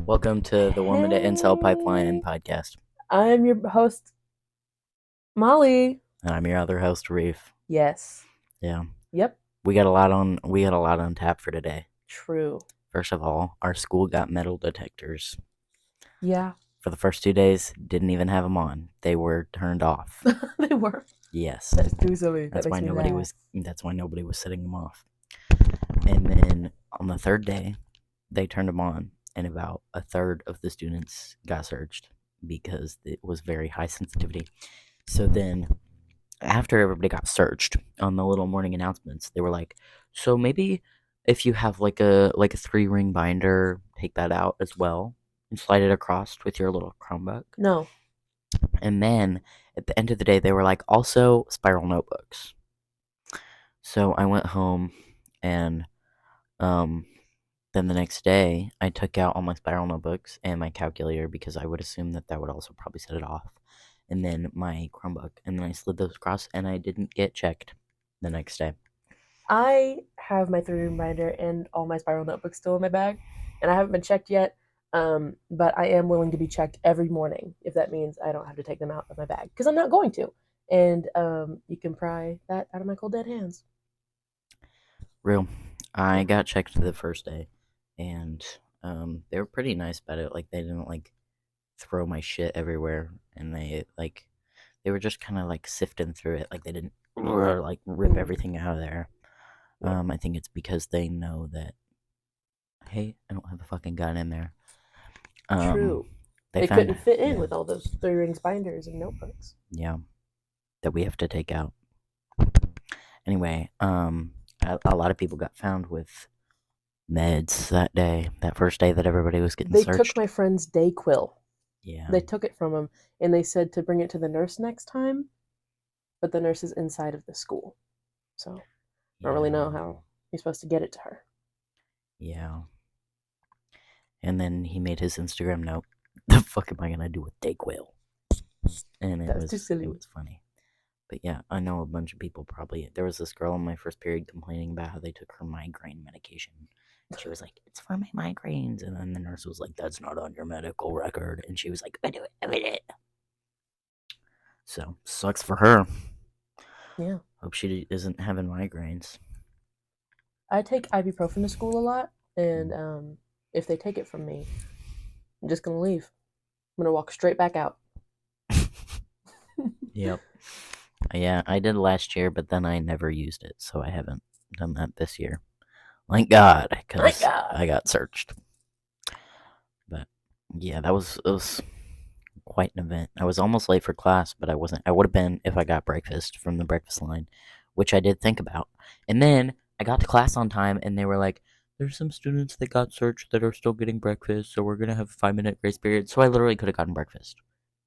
Welcome to the Woman to Incel Pipeline Hey, podcast. I am your host, Molly. And I'm your other host, Reef. Yes. Yeah. Yep. We got a lot on tap for today. True. First of all, our school got metal detectors. Yeah. For the first 2 days, didn't even have them on. They were turned off. They were. Yes. That's too silly. That That's makes why me nobody laugh. was that's why nobody was setting them off. And then on the third day, they turned them on and about a third of the students got searched because it was very high sensitivity. So then after everybody got searched on the little morning announcements, they were like, "So maybe if you have like a 3-ring binder, take that out as well and slide it across with your little Chromebook." No. And then at the end of the day, they were like, "Also spiral notebooks." So I went home and um then the next day, I took out all my spiral notebooks and my calculator because I would assume that that would also probably set it off. And then my Chromebook. And then I slid those across and I didn't get checked the next day. I have my 3 room binder and all my spiral notebooks still in my bag, and I haven't been checked yet. But I am willing to be checked every morning if that means I don't have to take them out of my bag because I'm not going to. And you can pry that out of my cold dead hands. Real. I Yeah. got checked the first day and they were pretty nice about it. Like, they didn't like throw my shit everywhere and they were just kind of like sifting through it. Like, they didn't like rip everything out of there. Yeah. I think it's because they know that, hey, I don't have a fucking gun in there. Um, True. they It couldn't found, fit in yeah, with all those 3 rings binders and notebooks. yeah, that we have to take out. Anyway, a lot of people got found with meds that day, that first day that everybody was getting They took searched. my friend's Dayquil. Yeah, They took it from him and they said to bring it to the nurse next time, but the nurse is inside of the school. So I don't really yeah, know how you're supposed to get it to her. yeah. And then he made his Instagram note. The fuck am I gonna do with Dayquil? And it That's too was it silly. was funny. But yeah, I know a bunch of people probably. There was this girl in my first period complaining about how they took her migraine medication. She was like, "It's for my migraines," and then the nurse was like, "That's not on your medical record," and she was like, "I do it, I did it." So sucks for her. Yeah. Hope she isn't having migraines. I take ibuprofen to school a lot, and Mm. if they take it from me, I'm just gonna leave. I'm gonna walk straight back out. Yep. Yeah, I did last year, but then I never used it, so I haven't done that this year. Thank God, My because God. I got searched. But yeah, that was it was quite an event. I was almost late for class, but I wasn't. I would have been if I got breakfast from the breakfast line, which I did think about. And then I got to class on time, and they were like, "There's some students that got searched that are still getting breakfast, so we're gonna have a 5 minute grace period." So I literally could have gotten breakfast.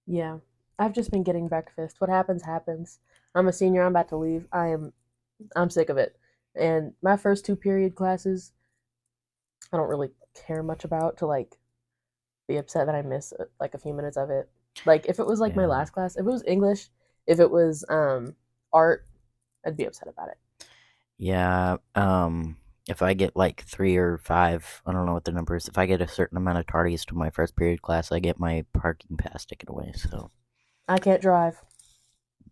Yeah. I've just been getting breakfast. What happens happens. I'm a senior. I'm about to leave. I'm sick of it. And my first 2 period classes, I don't really care much about to like be upset that I miss like a few minutes of it. Like if it was like my Yeah, last class, if it was English, if it was art, I'd be upset about it. yeah. If I get like 3 or 5, I don't know what the number is. If I get a certain amount of tardies to my first period class, I get my parking pass taken away. So I can't drive.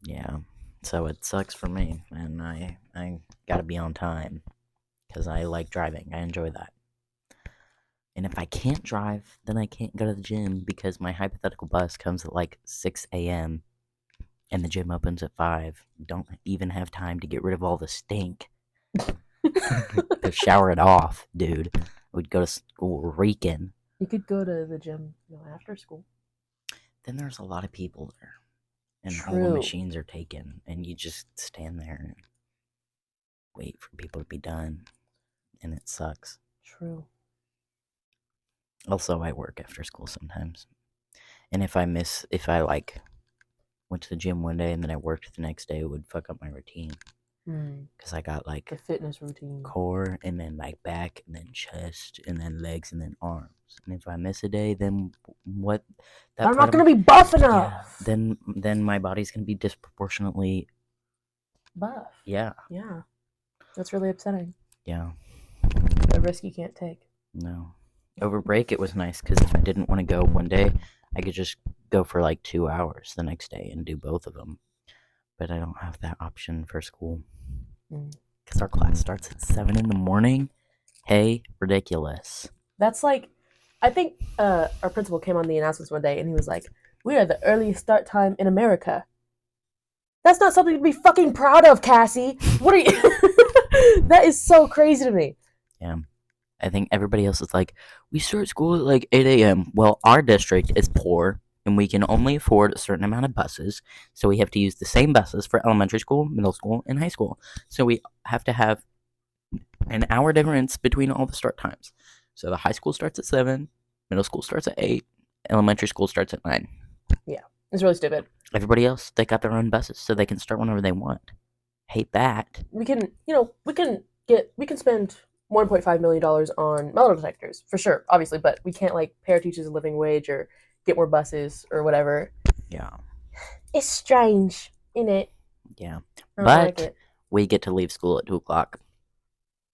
yeah, so it sucks for me, and I gotta be on time because I like driving. I enjoy that. And if I can't drive, then I can't go to the gym because my hypothetical bus comes at like 6 a.m. and the gym opens at 5. Don't even have time to get rid of all the stink to shower it off, dude. We'd go to school reeking. You could go to the gym, after school. Then there's a lot of people there, and all the True. machines are taken, and you just stand there and wait for people to be done, and it sucks. True. Also, I work after school sometimes. And if I like went to the gym one day and then I worked the next day, it would fuck up my routine. Mm, Because I got like the fitness routine. core and then like back and then chest and then legs and then arms. And if I miss a day, then what that I'm part not of my, gonna be buff yeah, enough. then my body's gonna be disproportionately, Buff. yeah, Yeah. That's really upsetting. yeah, A risk you can't take. no. Over break, it was nice because if I didn't want to go one day, I could just go for like 2 hours the next day and do both of them. But I don't have that option for school because our class starts at 7 in the morning. Hey, ridiculous. That's like, I think our principal came on the announcements one day and he was like, "We are the earliest start time in America." That's not something to be fucking proud of, Cassie. What are you? That is so crazy to me. Yeah. I think everybody else is like, we start school at like 8 a.m. Well, our district is poor and we can only afford a certain amount of buses. So we have to use the same buses for elementary school, middle school, and high school. So we have to have an hour difference between all the start times. So the high school starts at 7, middle school starts at 8, elementary school starts at 9. Yeah, it's really stupid. Everybody else, they got their own buses so they can start whenever they want. Hate that. We can spend $1.5 million on metal detectors for sure, obviously, but we can't like pay our teachers a living wage or get more buses or whatever. Yeah. It's strange, isn't it? Yeah. I don't But like it. we get to leave school at 2 o'clock.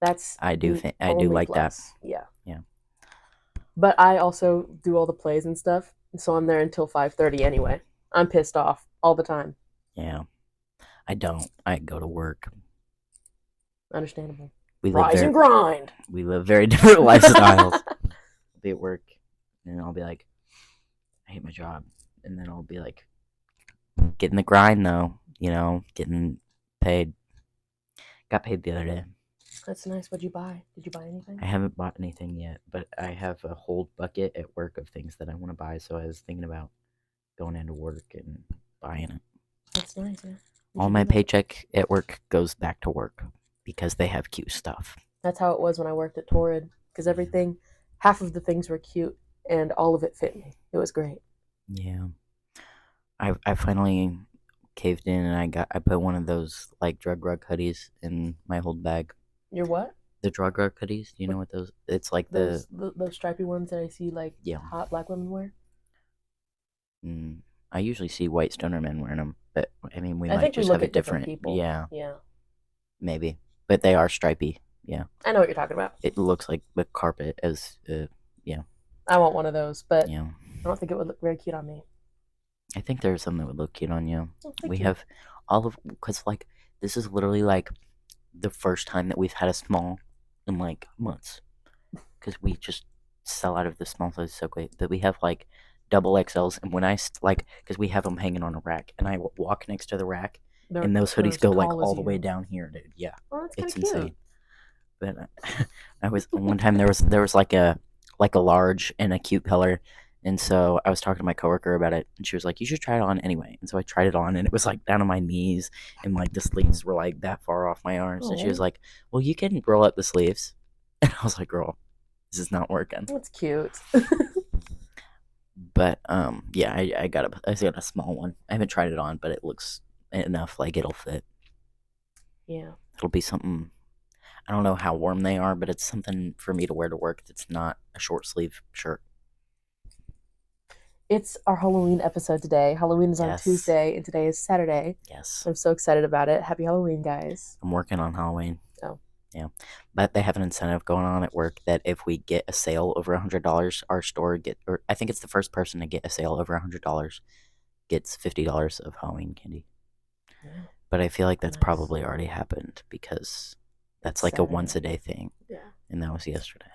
That's I do the I do only like that. plus. Yeah. Yeah. But I also do all the plays and stuff, so I'm there until 5:30 anyway. I'm pissed off all the time. Yeah. I don't. I go to work. Understandable. We live Rise very, and grind. we live very different lifestyles. I'll be at work and I'll be like, I hate my job. And then I'll be like, getting the grind though, getting paid. Got paid the other day. That's nice. What'd you buy? Did you buy anything? I haven't bought anything yet, but I have a whole bucket at work of things that I want to buy. So I was thinking about going into work and buying it. That's nice, yeah. All my paycheck at work goes back to work because they have cute stuff. That's how it was when I worked at Torrid, because everything, half of the things were cute, and all of it fit me. It was great. Yeah. I finally caved in and I put one of those like drug rug hoodies in my hold bag. Your what? The drug rug hoodies. Do you know what those? It's like those stripy ones that I see like yeah. hot black women wear. I usually see white stoner men wearing them, but I mean we I might think just we have look a at different different. people. Yeah. Yeah. Maybe, but they are stripy. Yeah. I know what you're talking about. It looks like the carpet as yeah. I want one of those, but Yeah. I don't think it would look very cute on me. I think there's some that would look cute on you. Oh, We you. have all of because like this is literally like the first time that we've had a small in like months because we just sell out of the small size so quick. But we have like double XLs, and when I like because we have them hanging on a rack, and I walk next to the rack, and those hoodies go like all the way down here, dude. Yeah, oh, it's cute. insane. But I was one time there was like a large and a cute color. And so I was talking to my coworker about it, and she was like, "You should try it on anyway." And so I tried it on, and it was like down on my knees, and like the sleeves were like that far off my arms. And she was like, "Well, you can roll up the sleeves." And I was like, "Girl, this is not working." That's cute. But yeah, I got a small one. I haven't tried it on, but it looks enough like it'll fit. Yeah, it'll be something. I don't know how warm they are, but it's something for me to wear to work that's not a short sleeve shirt. It's our Halloween episode today. Halloween is on Tuesday, and today is Saturday. Yes. I'm so excited about it. Happy Halloween, guys. I'm working on Halloween. Oh. Yeah. But they have an incentive going on at work that if we get a sale over $100, our store or I think it's the first person to get a sale over $100 gets $50 of Halloween candy. Yeah. But I feel like that's probably already happened because that's like Saturday. A once a day thing. Yeah. And that was yesterday.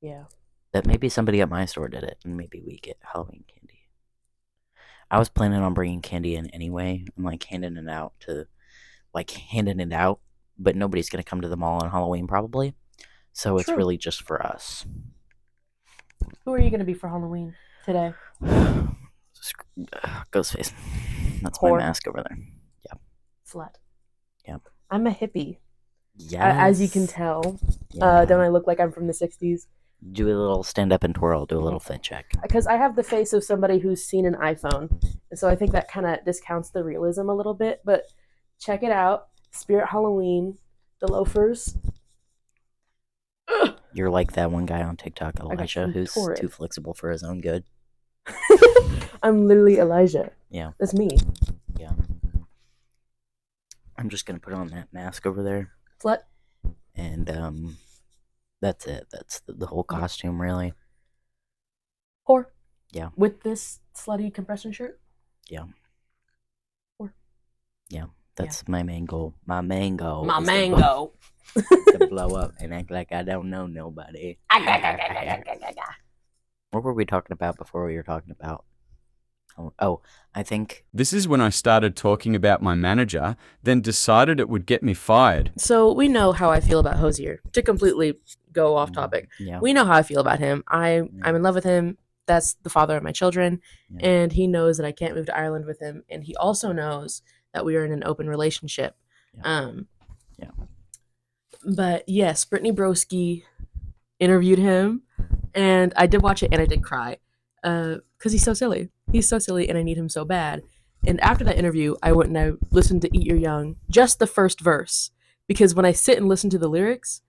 Yeah. That maybe somebody at my store did it, and maybe we get Halloween candy. I was planning on bringing candy in anyway. I'm like handing it out, but nobody's gonna come to the mall on Halloween probably. So it's really just for us. Who are you gonna be for Halloween today? Ghostface. That's my mask over there. Yeah. Slut. Yep. I'm a hippie. Yeah. As you can tell. Yeah. Don't I look like I'm from the 60s? Do a little stand up and twirl, do a little fit check. Because I have the face of somebody who's seen an iPhone. And so I think that kind of discounts the realism a little bit. But check it out. Spirit Halloween, the loafers. You're like that one guy on TikTok, Elijah, who's too flexible for his own good. I'm literally Elijah. Yeah. That's me. Yeah. I'm just going to put on that mask over there. Slut. And, That's it. That's the whole costume, really. Whore. Yeah. With this slutty compression shirt. Yeah. Whore. Yeah. That's my main goal. My main goal. My is mango. To blow up and act like I don't know nobody. What were we talking about before we were talking about? Oh, I think This is when I started talking about my manager, then decided it would get me fired. So we know how I feel about Hosier. To completely go off topic, yeah. we know how I feel about him. I'm in love with him. That's the father of my children, Yeah. and he knows that I can't move to Ireland with him, and he also knows that we are in an open relationship. Yeah. But yes, Brittany Broski interviewed him, and I did watch it, and I did cry because he's so silly. He's so silly, and I need him so bad. And after that interview, I went and I listened to Eat Your Young, just the first verse, because when I sit and listen to the lyrics,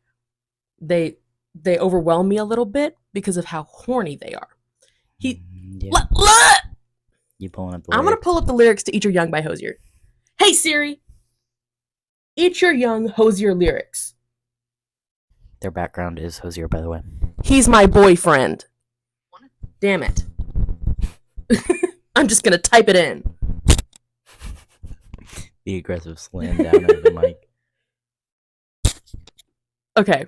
they overwhelm me a little bit because of how horny they are. Yeah. You pulling up the I'm gonna lyrics? pull up the lyrics to Eat Your Young by Hosier. Hey Siri, Eat Your Young Hosier lyrics. Their background is Hosier, by the way. He's my boyfriend. Damn it. I'm just gonna type it in. The aggressive slam down over the mic. Okay.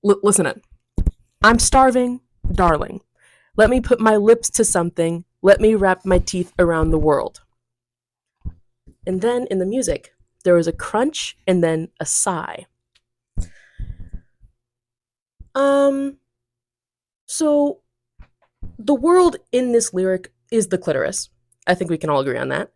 Listen in. I'm starving, darling. Let me put my lips to something. Let me wrap my teeth around the world. And then in the music, there was a crunch and then a sigh. So the world in this lyric is the clitoris. I think we can all agree on that.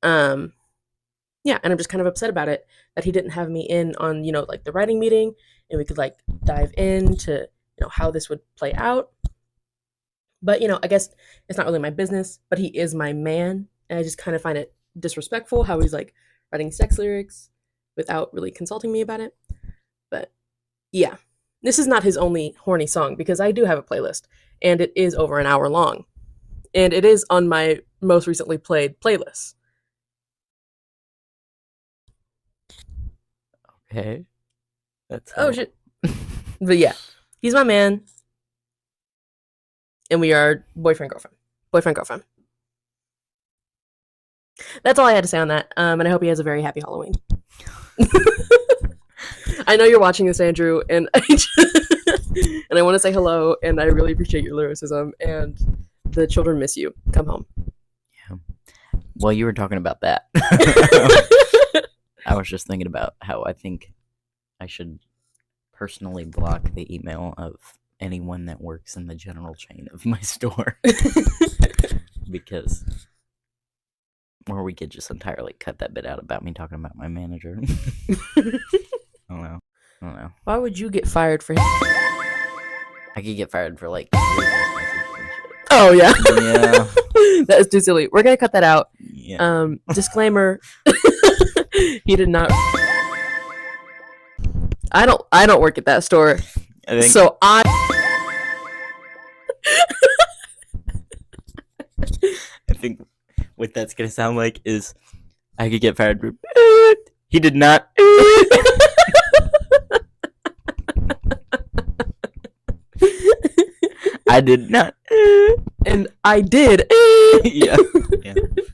Yeah, and I'm just kind of upset about it that he didn't have me in on, like the writing meeting, and we could like dive into, how this would play out. But, I guess it's not really my business, but he is my man, and I just kind of find it disrespectful how he's like writing sex lyrics without really consulting me about it. But yeah, this is not his only horny song, because I do have a playlist, and it is over an hour long, and it is on my most recently played playlist. Okay. That's Oh shit. But yeah, he's my man, and we are boyfriend girlfriend. That's all I had to say on that. And I hope he has a very happy Halloween. I know you're watching this, Andrew, and and I want to say hello, and I really appreciate your lyricism, and the children miss you. Come home. Yeah. Well, you were talking about that. I was just thinking about how I think I should personally block the email of anyone that works in the general chain of my store. Because, or we could just entirely cut that bit out about me talking about my manager. I don't know. Why would you get fired for him? I could get fired for like business messages and shit. Oh yeah. Yeah. That is too silly. We're gonna cut that out. Yeah. Disclaimer. He did not. I don't work at that store. I think So I what that's gonna sound like is I could get fired for he did not. I did not. and I did. Yeah.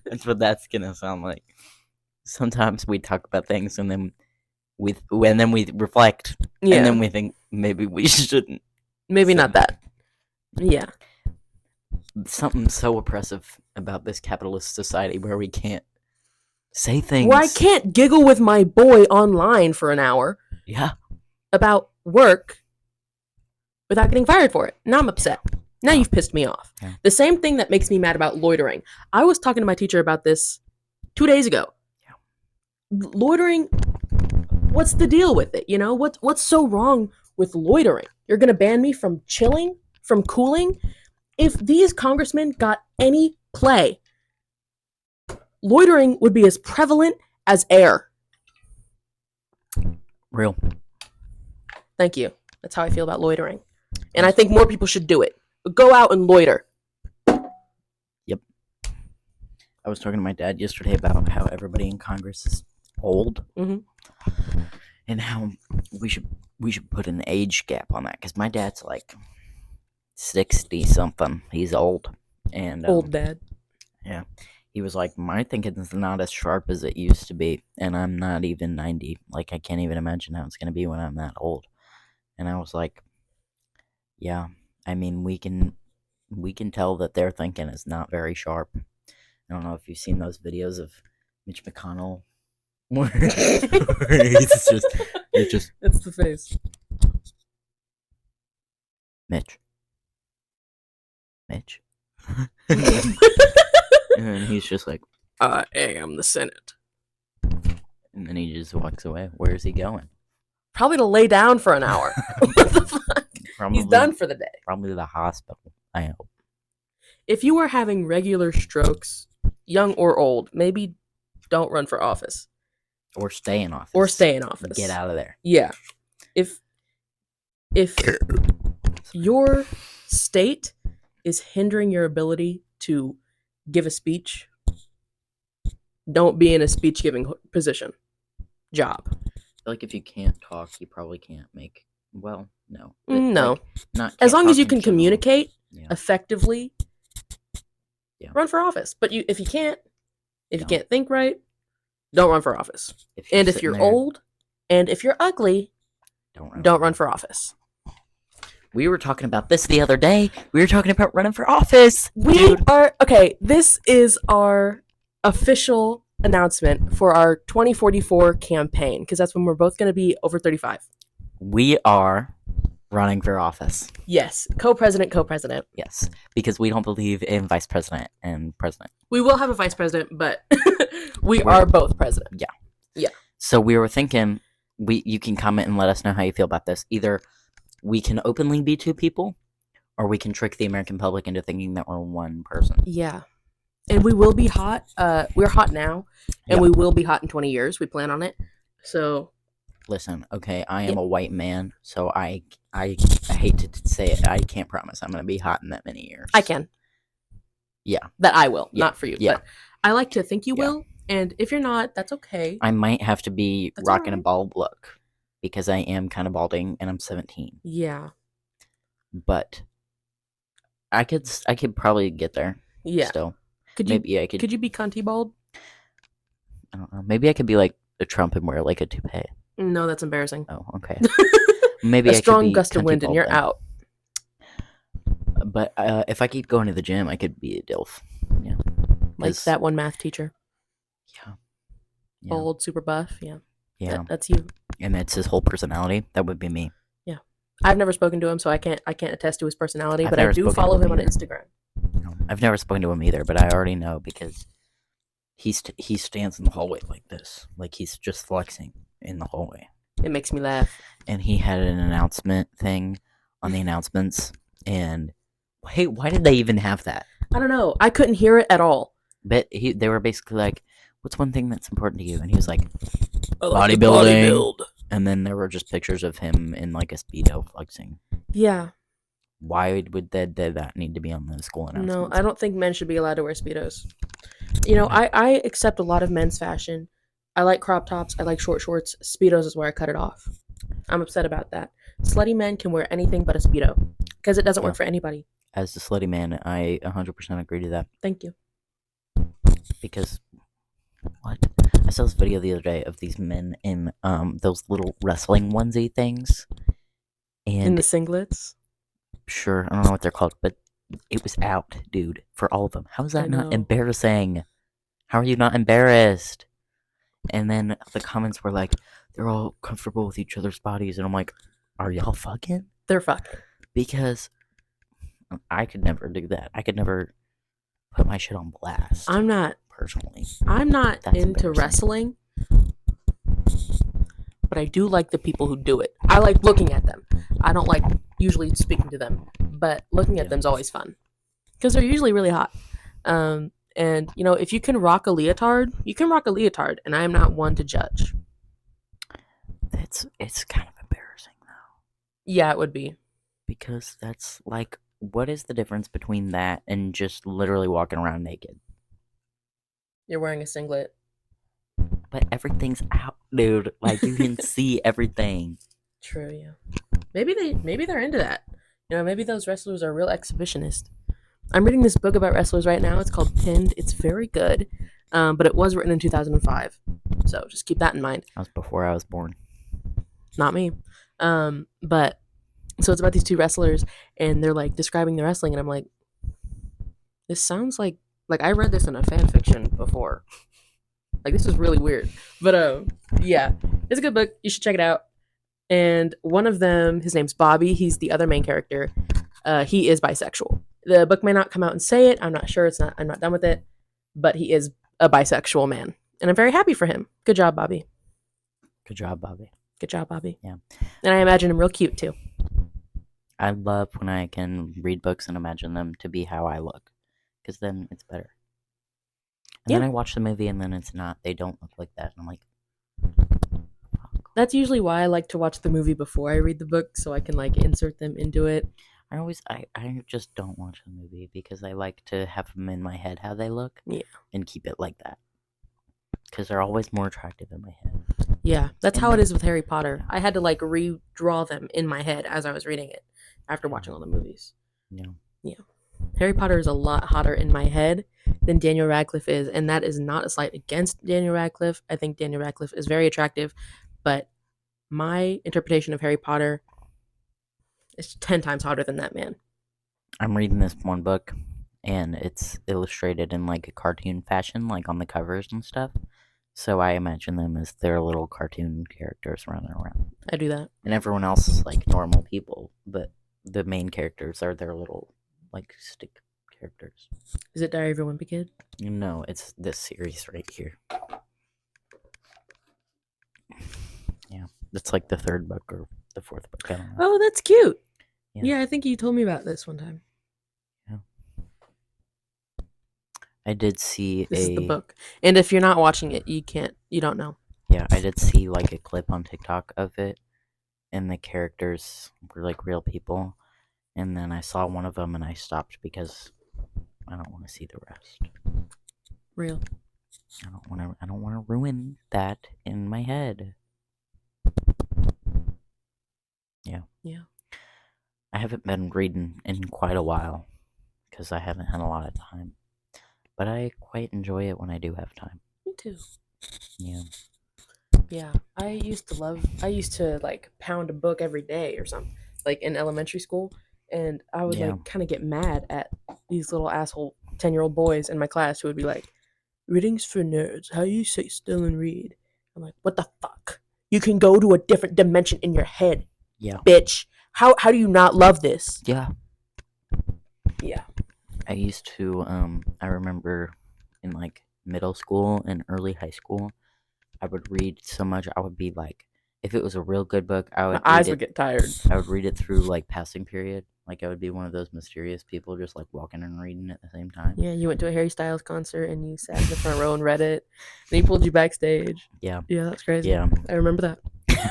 That's what that's gonna sound like. Sometimes we talk about things and then we reflect Yeah. and then we think maybe we shouldn't. Maybe not that. Yeah. Something so oppressive about this capitalist society where we can't say things. Where I can't giggle with my boy online for an hour Yeah. about work without getting fired for it. Now I'm upset. Now you've pissed me off. Yeah. The same thing that makes me mad about loitering. I was talking to my teacher about this 2 days ago. Yeah. Loitering, what's the deal with it? What's so wrong with loitering? You're gonna ban me from chilling, from cooling? If these congressmen got any play, loitering would be as prevalent as air. Real. Thank you. That's how I feel about loitering. And I think more people should do it. Go out and loiter. Yep. I was talking to my dad yesterday about how everybody in Congress is old. Mhm. And how we should put an age gap on that, because my dad's like 60 something. He's old, and Old dad. yeah, he was like, my thinking's not as sharp as it used to be, and I'm not even 90. Like, I can't even imagine how it's gonna be when I'm that old. And I was like, yeah, I mean, we can tell that their thinking is not very sharp. I don't know if you've seen those videos of Mitch McConnell, where it's just It's the face. Mitch. And then he's just like, I am the Senate. and then he just walks away. Where is he going? Probably to lay down for an hour. What the fuck? Probably, He's done for the day. Probably the hospital. I hope. If you are having regular strokes, young or old, maybe don't run for office. Or stay in office. Or stay in office. Get out of there. Yeah. If your state is hindering your ability to give a speech, don't be in a speech giving position. Job. Like, if you can't talk, you probably can't make. Well, no. No. Like, not As can't long as talk you in can general. communicate Yeah. effectively, Yeah. run for office. But if you can't, if you Don't. can't think right, don't run for office. And if sitting you're there, old and if you're ugly, don't run for office. We were talking about this the other day. We were talking about running for office. We are okay. This is our official announcement for our 2044 campaign, because that's when we're both going to be over 35. We are running for office. Yes, co-president. Yes, because we don't believe in vice president and president. We will have a vice president, but we We're- are both president. So we were thinking, you can comment and let us know how you feel about this. Either we can openly be two people, or we can trick the American public into thinking that we're one person. Yeah, and we will be hot. We're hot now, and Yeah. we will be hot in 20 years. We plan on it. So Listen, okay, I am a white man, so I hate to say it. I can't promise I'm going to be hot in that many years. I can. Yeah. That I will, Yeah. not for you. Yeah. But I like to think you Yeah. will, and if you're not, that's okay. I might have to be That's rocking a alright. bald look because I am kind of balding and I'm 17. Yeah. But I could probably get there. Yeah. Still, Could you maybe I could. could you be cunty bald? I don't know. Maybe I could be like a Trump and wear like a toupee. No, that's embarrassing. Oh, okay. Maybe A I could strong be gust of cunty wind and bald you're then. out. But if I keep going to the gym, I could be a dilf. Yeah. Like 'Cause- that one math teacher. Yeah. Yeah. Old, super buff. Yeah. Yeah. That's you. And that's his whole personality. That would be me. I've never spoken to him, so I can't attest to his personality, I've but I never do spoken to follow him him on either. Instagram. No, I've never spoken to him either, but I already know because he stands in the hallway like this, like he's just flexing in the hallway. It makes me laugh. And he had an announcement thing on the announcements, and hey, why did they even have that? I don't know. I couldn't hear it at all. But they were basically like, "What's one thing that's important to you?" And he was like, I like to Bodybuilding. bodybuild. and then there were just pictures of him in like a Speedo flexing. Yeah. Why would that need to be on the school announcements? No, I don't think men should be allowed to wear Speedos. You know, I accept a lot of men's fashion. I like crop tops. I like short shorts. Speedos is where I cut it off. I'm upset about that. Slutty men can wear anything but a Speedo because it doesn't work Yeah. for anybody. As a slutty man, I 100% agree to that. Thank you. Because what? I saw this video the other day of these men in those little wrestling onesie things. In And the singlets. sure, I don't know what they're called, but it was out, dude, for all of them. How is I that not know. embarrassing? How are you not embarrassed? And then the comments were like, they're all comfortable with each other's bodies, and I'm like, are y'all fucking? They're fucking. Because I could never do that. I could never put my shit on blast. I'm not personally. That's That's into embarrassing. wrestling, but I do like the people who do it. I like looking at them. I don't like usually speaking to them, but looking at Yeah. them's always fun because they're usually really hot. And you know, if you can rock a leotard, you can rock a leotard, and I am not one to judge. It's kind of embarrassing though, Yeah, it would be. because that's like, what is the difference between that and just literally walking around naked? You're wearing a singlet. But everything's out, dude. Like you can see everything. True, yeah. Maybe they're into that. Maybe those wrestlers are real exhibitionists. I'm reading this book about wrestlers right now. It's called Pinned. It's very good, but it was written in 2005. So just keep that in mind. That was before I was born. Not me. But so it's about these two wrestlers, and they're like describing the wrestling, and I'm like, this sounds like I read this in a fan fiction before. Like this is really weird. But yeah, it's a good book. You should check it out. And one of them, his name's Bobby. He's the other main character. He is bisexual. The book may not come out and say it. I'm not sure. I'm not done with it. But he is a bisexual man, and I'm very happy for him. Good job, Bobby. Good job, Bobby. Good job, Bobby. Yeah. And I imagine him real cute too. I love when I can read books and imagine them to be how I look, because then it's better. And then I watch the movie and then it's not. They don't look like that. And I'm like, fuck. That's usually why I like to watch the movie before I read the book, so I can like insert them into it. I just don't watch the movie because I like to have them in my head how they look. Yeah. And keep it like that. Because they're always more attractive in my head. Yeah, that's And how it then- is with Harry Potter. I had to like redraw them in my head as I was reading it after watching all the movies. Yeah. Harry Potter is a lot hotter in my head than Daniel Radcliffe is, and that is not a slight against Daniel Radcliffe. I think Daniel Radcliffe is very attractive, but my interpretation of Harry Potter is 10 times hotter than that man. I'm reading this one book and it's illustrated in like a cartoon fashion, like on the covers and stuff. So I imagine them as their little cartoon characters running around. I do that. And everyone else is like normal people, but the main characters are their little like stick characters. Is it Diary of a Wimpy Kid? No, it's this series right here. Yeah, it's like the third book or the fourth book. I don't know. Oh, that's cute. Yeah. Yeah, I think you told me about this one time. I did see This is the book. And if you're not watching it, you don't know. Yeah, I did see like a clip on TikTok of it, and the characters were like real people. And then I saw one of them, and I stopped because I don't want to see the rest. Real. I don't want to ruin that in my head. Yeah. Yeah. I haven't been reading in quite a while because I haven't had a lot of time. But I quite enjoy it when I do have time. Me too. Yeah. Yeah. I used to like pound a book every day or something, like in elementary school. And I would Yeah. like kind of get mad at these little asshole 10-year-old boys in my class who would be like, reading's for nerds. How you sit still and read? I'm like, what the fuck? You can go to a different dimension in your head, Yeah. bitch. How do you not love this? Yeah. Yeah. I used to, I remember in like middle school and early high school, I would read so much. I would be like, if it was a real good book, I My would eyes read would it. get tired. I would read it through like passing period. Like I would be one of those mysterious people just like walking and reading at the same time. Yeah, you went to a Harry Styles concert and you sat in the front row and read it. And he pulled you backstage. Yeah. Yeah, that's crazy. Yeah. I remember that.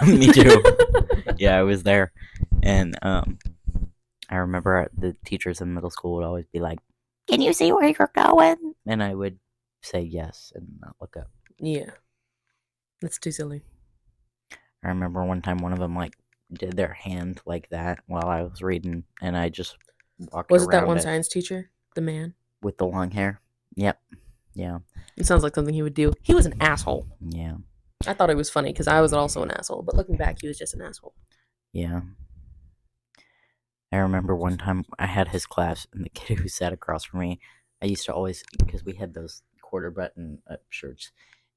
Me too. Yeah, I was there. And I remember the teachers in middle school would always be like, "Can you see where you're going?" And I would say yes and not look up. Yeah. That's too silly. I remember one time one of them like did their hand like that while I was reading, and I just walked Was it that around one science teacher? The man? with the long hair. Yep. Yeah. It sounds like something he would do. He was an asshole. Yeah. I thought it was funny because I was also an asshole. But looking back, he was just an asshole. Yeah. I remember one time I had his class, and the kid who sat across from me, I used to always, because we had those quarter button shirts,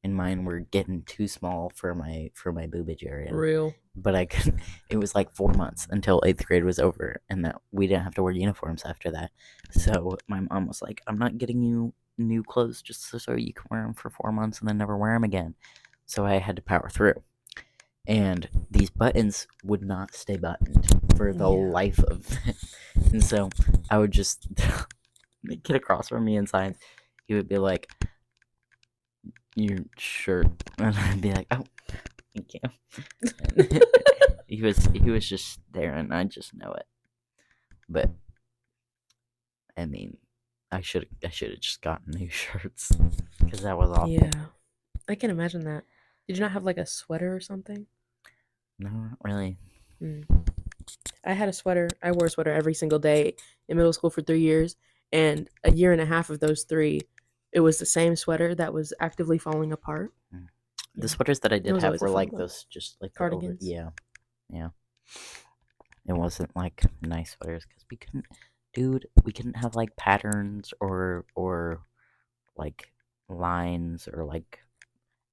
and mine were getting too small for my boobage area. Real. But I couldn't. It was like 4 months until 8th grade was over, and that we didn't have to wear uniforms after that. So my mom was like, "I'm not getting you new clothes just so you can wear them for 4 months and then never wear them again." So I had to power through. And these buttons would not stay buttoned for the Yeah. life of it. And so I would just get across from me in science. He would be like, "Your shirt," and I'd be like, "Oh, thank you." And he was just there, and I just know it. But I mean, I should have just gotten new shirts because that was awful. Yeah. I can imagine that. Did you not have like a sweater or something? No, not really. I had a sweater. I wore a sweater every single day in middle school for 3 years, and a year and a half of those three, it was the same sweater that was actively falling apart. The Yeah. sweaters that I It did was have always a were fun like look. those, just like the over. Cardigans. Yeah, yeah. It wasn't like nice sweaters because we couldn't, dude. We couldn't have like patterns or like lines or like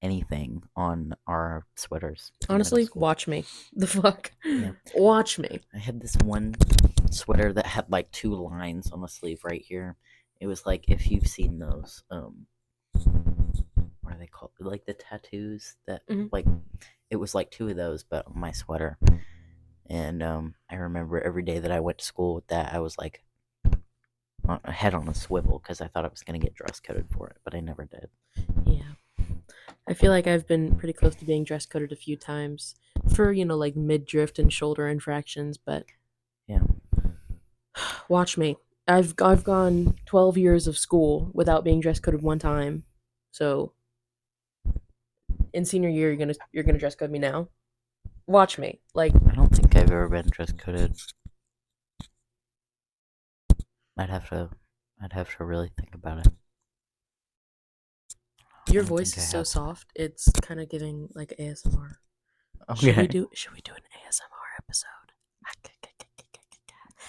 anything on our sweaters. in middle Honestly, school. watch me. The fuck? Yeah. Watch me. I had this one sweater that had like 2 lines on the sleeve right here. It was like, if you've seen those, what are they called? Like the tattoos that Mhm. like, it was like 2 of those, but on my sweater. And I remember every day that I went to school with that, I was like, head on a swivel because I thought I was gonna get dress coded for it, but I never did. Yeah. I feel like I've been pretty close to being dress coded a few times for, like mid-drift and shoulder infractions, but Yeah. watch me. I've gone 12 years of school without being dress coded one time. So in senior year you're gonna dress code me now. Watch me. Like, I don't think I've ever been dress coded. I'd have to really think about it. your I don't voice think is I so have. soft. It's kind of giving like ASMR. Okay. Should we do an ASMR episode?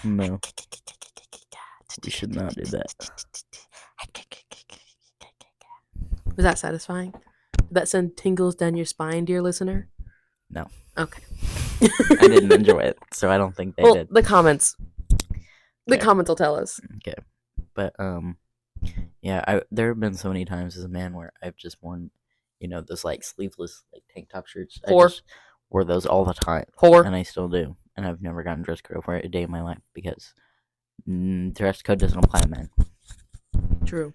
No, we should not do that. Was that satisfying? Did that send tingles down your spine, dear listener? No. Okay. I didn't enjoy it, so I don't think they Well, did. the comments. The Okay. comments will tell us. Okay, but yeah, there have been so many times as a man where I've just worn, those like sleeveless like tank top shirts. I Whore. just wore those all the time, Whore. and I still do. And I've never gotten dress code for it a day in my life because dress code doesn't apply to men. True.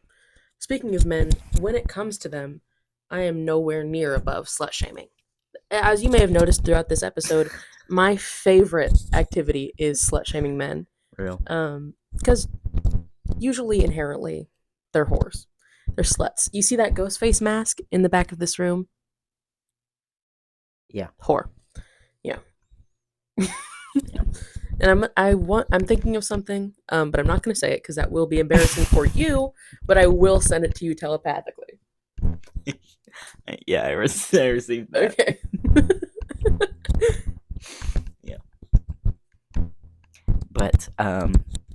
Speaking of men, when it comes to them, I am nowhere near above slut shaming. As you may have noticed throughout this episode, my favorite activity is slut shaming men. Real. Because usually inherently they're whores. They're sluts. You see that ghost face mask in the back of this room? Yeah. Whore. Yeah. And I'm thinking of something, but I'm not going to say it because that will be embarrassing for you. But I will send it to you telepathically. Yeah, I received that. Okay. Yeah. But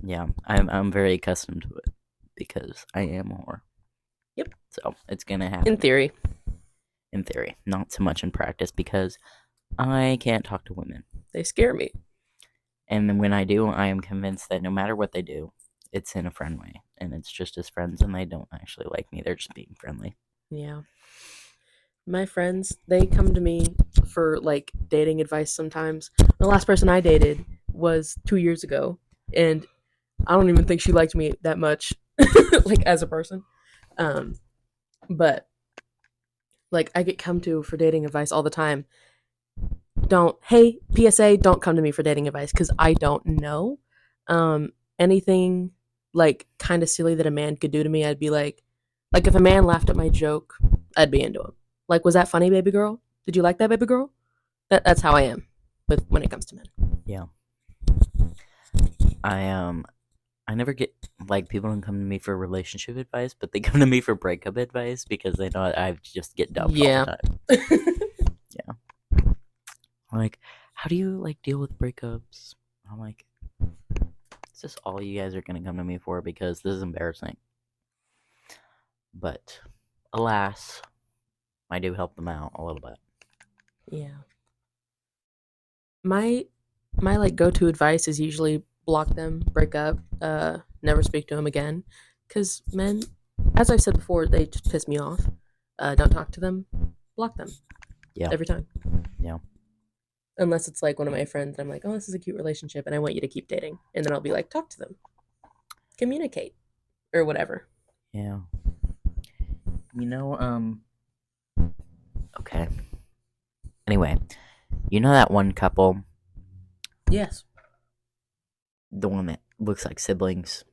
yeah, I'm very accustomed to it because I am a whore. Yep. So it's gonna happen. In theory. In theory, not so much in practice because I can't talk to women. They scare me. And when I do, I am convinced that no matter what they do, it's in a friend way. And it's just as friends, and they don't actually like me. They're just being friendly. Yeah. My friends, they come to me for like dating advice sometimes. The last person I dated was 2 years ago, and I don't even think she liked me that much, like as a person. But like I get come to for dating advice all the time. Hey, PSA, don't come to me for dating advice because I don't know. Anything like kind of silly that a man could do to me, I'd be like if a man laughed at my joke, I'd be into him. Like, was that funny, baby girl? Did you like that, baby girl? That's how I am when it comes to men. Yeah. I never get, like, people don't come to me for relationship advice, but they come to me for breakup advice because they know I just get dumped all the time. Yeah. Like, how do you, like, deal with breakups? I'm like, is this all you guys are gonna come to me for? Because this is embarrassing. But, alas, I do help them out a little bit. Yeah. My like go-to advice is usually block them, break up, never speak to them again. Because men, as I've said before, they just piss me off. Don't talk to them, block them. Yeah. Every time. Yeah. Unless it's like one of my friends, and I'm like, oh, this is a cute relationship, and I want you to keep dating. And then I'll be like, talk to them. Communicate. Or whatever. Yeah. Okay. Anyway, you know that one couple? Yes. The one that looks like siblings?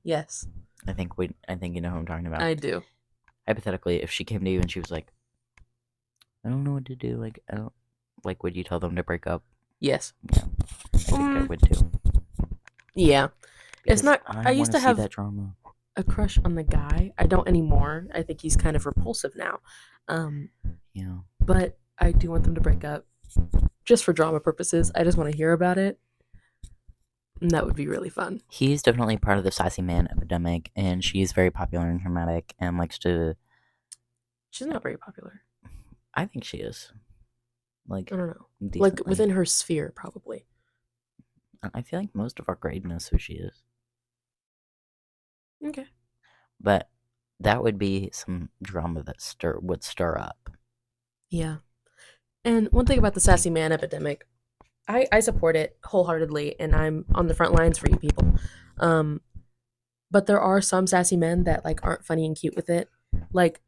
Yes. I think you know who I'm talking about. I do. Hypothetically, if she came to you and she was like, I don't know what to do. Like, I don't. Like, would you tell them to break up? Yes. Yeah, I think I Mm. would too. Yeah. It's Because not. I I used wanna to see have that drama. a crush on the guy. I don't anymore. I think he's kind of repulsive now. Yeah. But I do want them to break up, just for drama purposes. I just want to hear about it, and that would be really fun. He's definitely part of the sassy man epidemic, and she's very popular and dramatic and likes to. She's not very popular. I think she is. Like, I don't know. decently. Like within her sphere, probably. I feel like most of our grade knows who she is. Okay. But that would be some drama that would stir up. Yeah. And one thing about the sassy man epidemic, I support it wholeheartedly, and I'm on the front lines for you people. But there are some sassy men that like aren't funny and cute with it. Like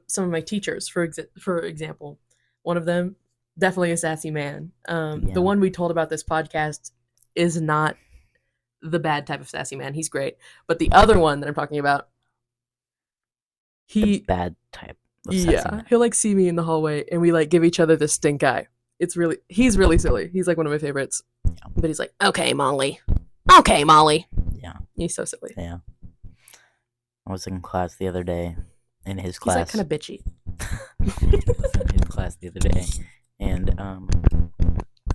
some of my teachers, for example, one of them definitely a sassy man. Yeah. The one we told about this podcast is not the bad type of sassy man. He's great, but the other one that I'm talking about, The bad type of sassy yeah, man. he'll like see me in the hallway and we like give each other the stink eye. He's really silly. He's like one of my favorites. Yeah. But he's like, okay, Molly. Okay, Molly. Yeah. He's so silly. Yeah. I was in class the other day, in his He's class. like kind of bitchy. I was in his class the other day, and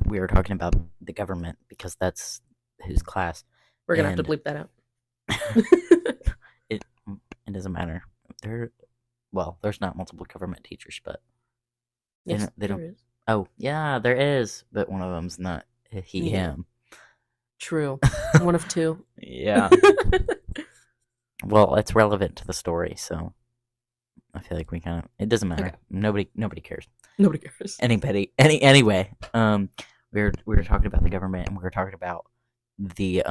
we were talking about the government because that's his class. We're gonna have to And- bleep that out. It doesn't matter. There's not multiple government teachers, but Yes, they there don't- is. oh yeah, there is, but one of them's not he Yeah. him. True. One of two. Yeah. Well, it's relevant to the story, so I feel like we kind of. It doesn't matter. Okay. Nobody cares. Nobody cares. Anyway, we were talking about the government, and we were talking about the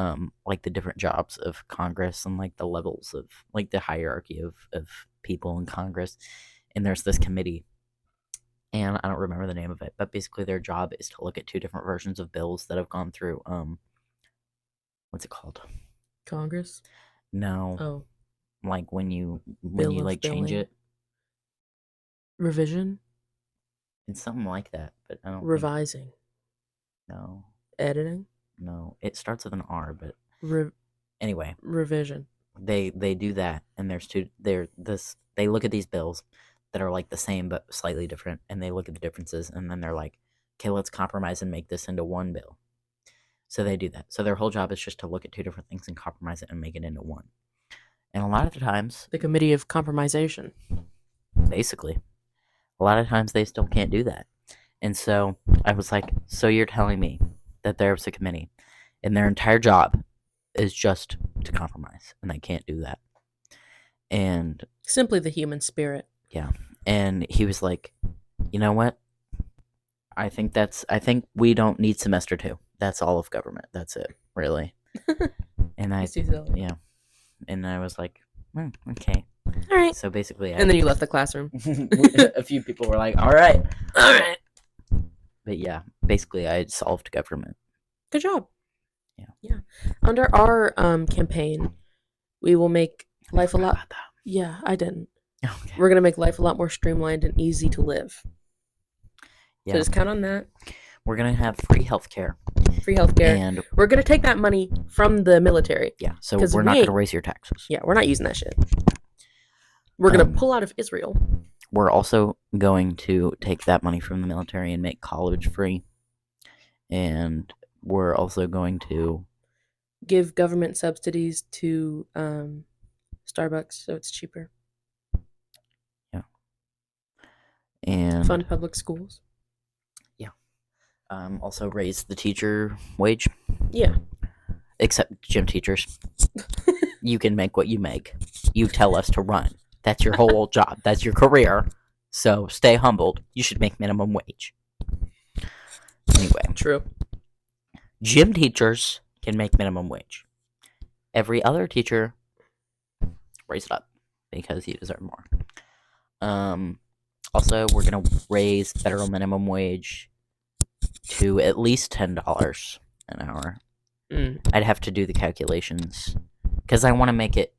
like the different jobs of Congress and like the levels of like the hierarchy of people in Congress. And there's this committee, and I don't remember the name of it, but basically their job is to look at two different versions of bills that have gone through what's it called? Congress. No, Oh, like when you Bill of like change billing. it. revision, It's something like that, but I don't think- revising, no, editing, no. It starts with an R, but Re- anyway, revision. they do that, and they look at these bills that are like the same but slightly different, and they look at the differences, and then they're like, okay, let's compromise and make this into one bill. So they do that. So their whole job is just to look at two different things and compromise it and make it into one. And a lot of the times, The committee of compromisation. basically, a lot of times they still can't do that. And so I was like, so you're telling me that there's a committee and their entire job is just to compromise, and they can't do that. And Simply the human spirit. and he was like, you know what? I think we don't need semester 2. That's all of government. That's it, really. And I He's too silly. yeah. And I was like, okay. All right. So basically And then you left the classroom. a few people were like, all right. All right. But yeah, basically I had solved government. Good job. Yeah. Yeah. Under our campaign, we will make life a Forgot lot. about that. Yeah, I didn't. Okay. We're gonna make life a lot more streamlined and easy to live. Yeah. So just count on that. We're gonna have free healthcare. Free healthcare. And We're gonna take that money from the military. yeah, so 'Cause we're we not ain't- gonna raise your taxes. Yeah, we're not using that shit. We're gonna Um, pull out of Israel. We're also going to take that money from the military and make college free. And we're also going to Give government subsidies to Starbucks so it's cheaper. and Fund public schools. also raise the teacher wage, Yeah. except gym teachers. You can make what you make. You tell us to run. That's your whole job. That's your career. So stay humbled. You should make minimum wage. Anyway, True. gym teachers can make minimum wage. Every other teacher, raise it up because you deserve more. Also, we're gonna raise federal minimum wage to at least $10 an hour. Mm. I'd have to do the calculations because I want to make it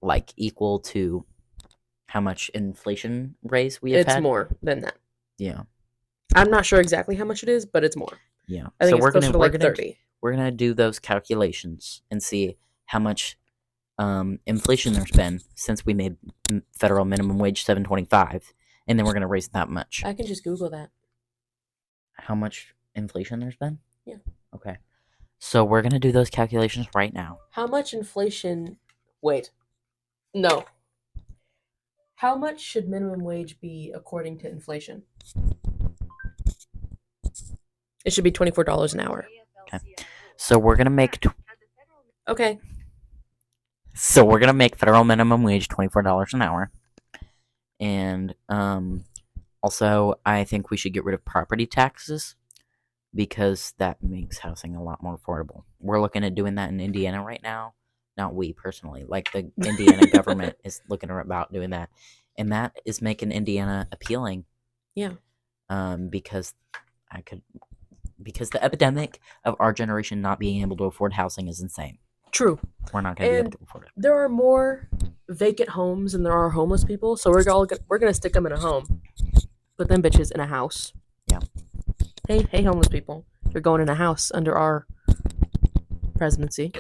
like equal to how much inflation raise we have It's had. more than that. Yeah. I'm not sure exactly how much it is, but it's more. Yeah. I think So it's closer to like 30. we're gonna do those calculations and see how much inflation there's been since we made federal minimum wage $7.25, and then we're gonna raise it that much. I can just Google that. How much inflation there's been? Yeah. Okay. So we're gonna do those calculations right now. How much inflation? Wait. No. How much should minimum wage be according to inflation? It should be $24 an hour. Okay. So we're gonna make Okay. federal minimum wage $24 an hour, and also I think we should get rid of property taxes because that makes housing a lot more affordable. We're looking at doing that in Indiana right now. Not we personally, like the Indiana government is looking about doing that, and that is making Indiana appealing. Yeah. Because the epidemic of our generation not being able to afford housing is insane. True. We're not going to be able And to afford it. there are more vacant homes than there are homeless people, so we're gonna stick them in a home, put them bitches in a house. Yeah. Hey, homeless people, you're going in a house under our presidency.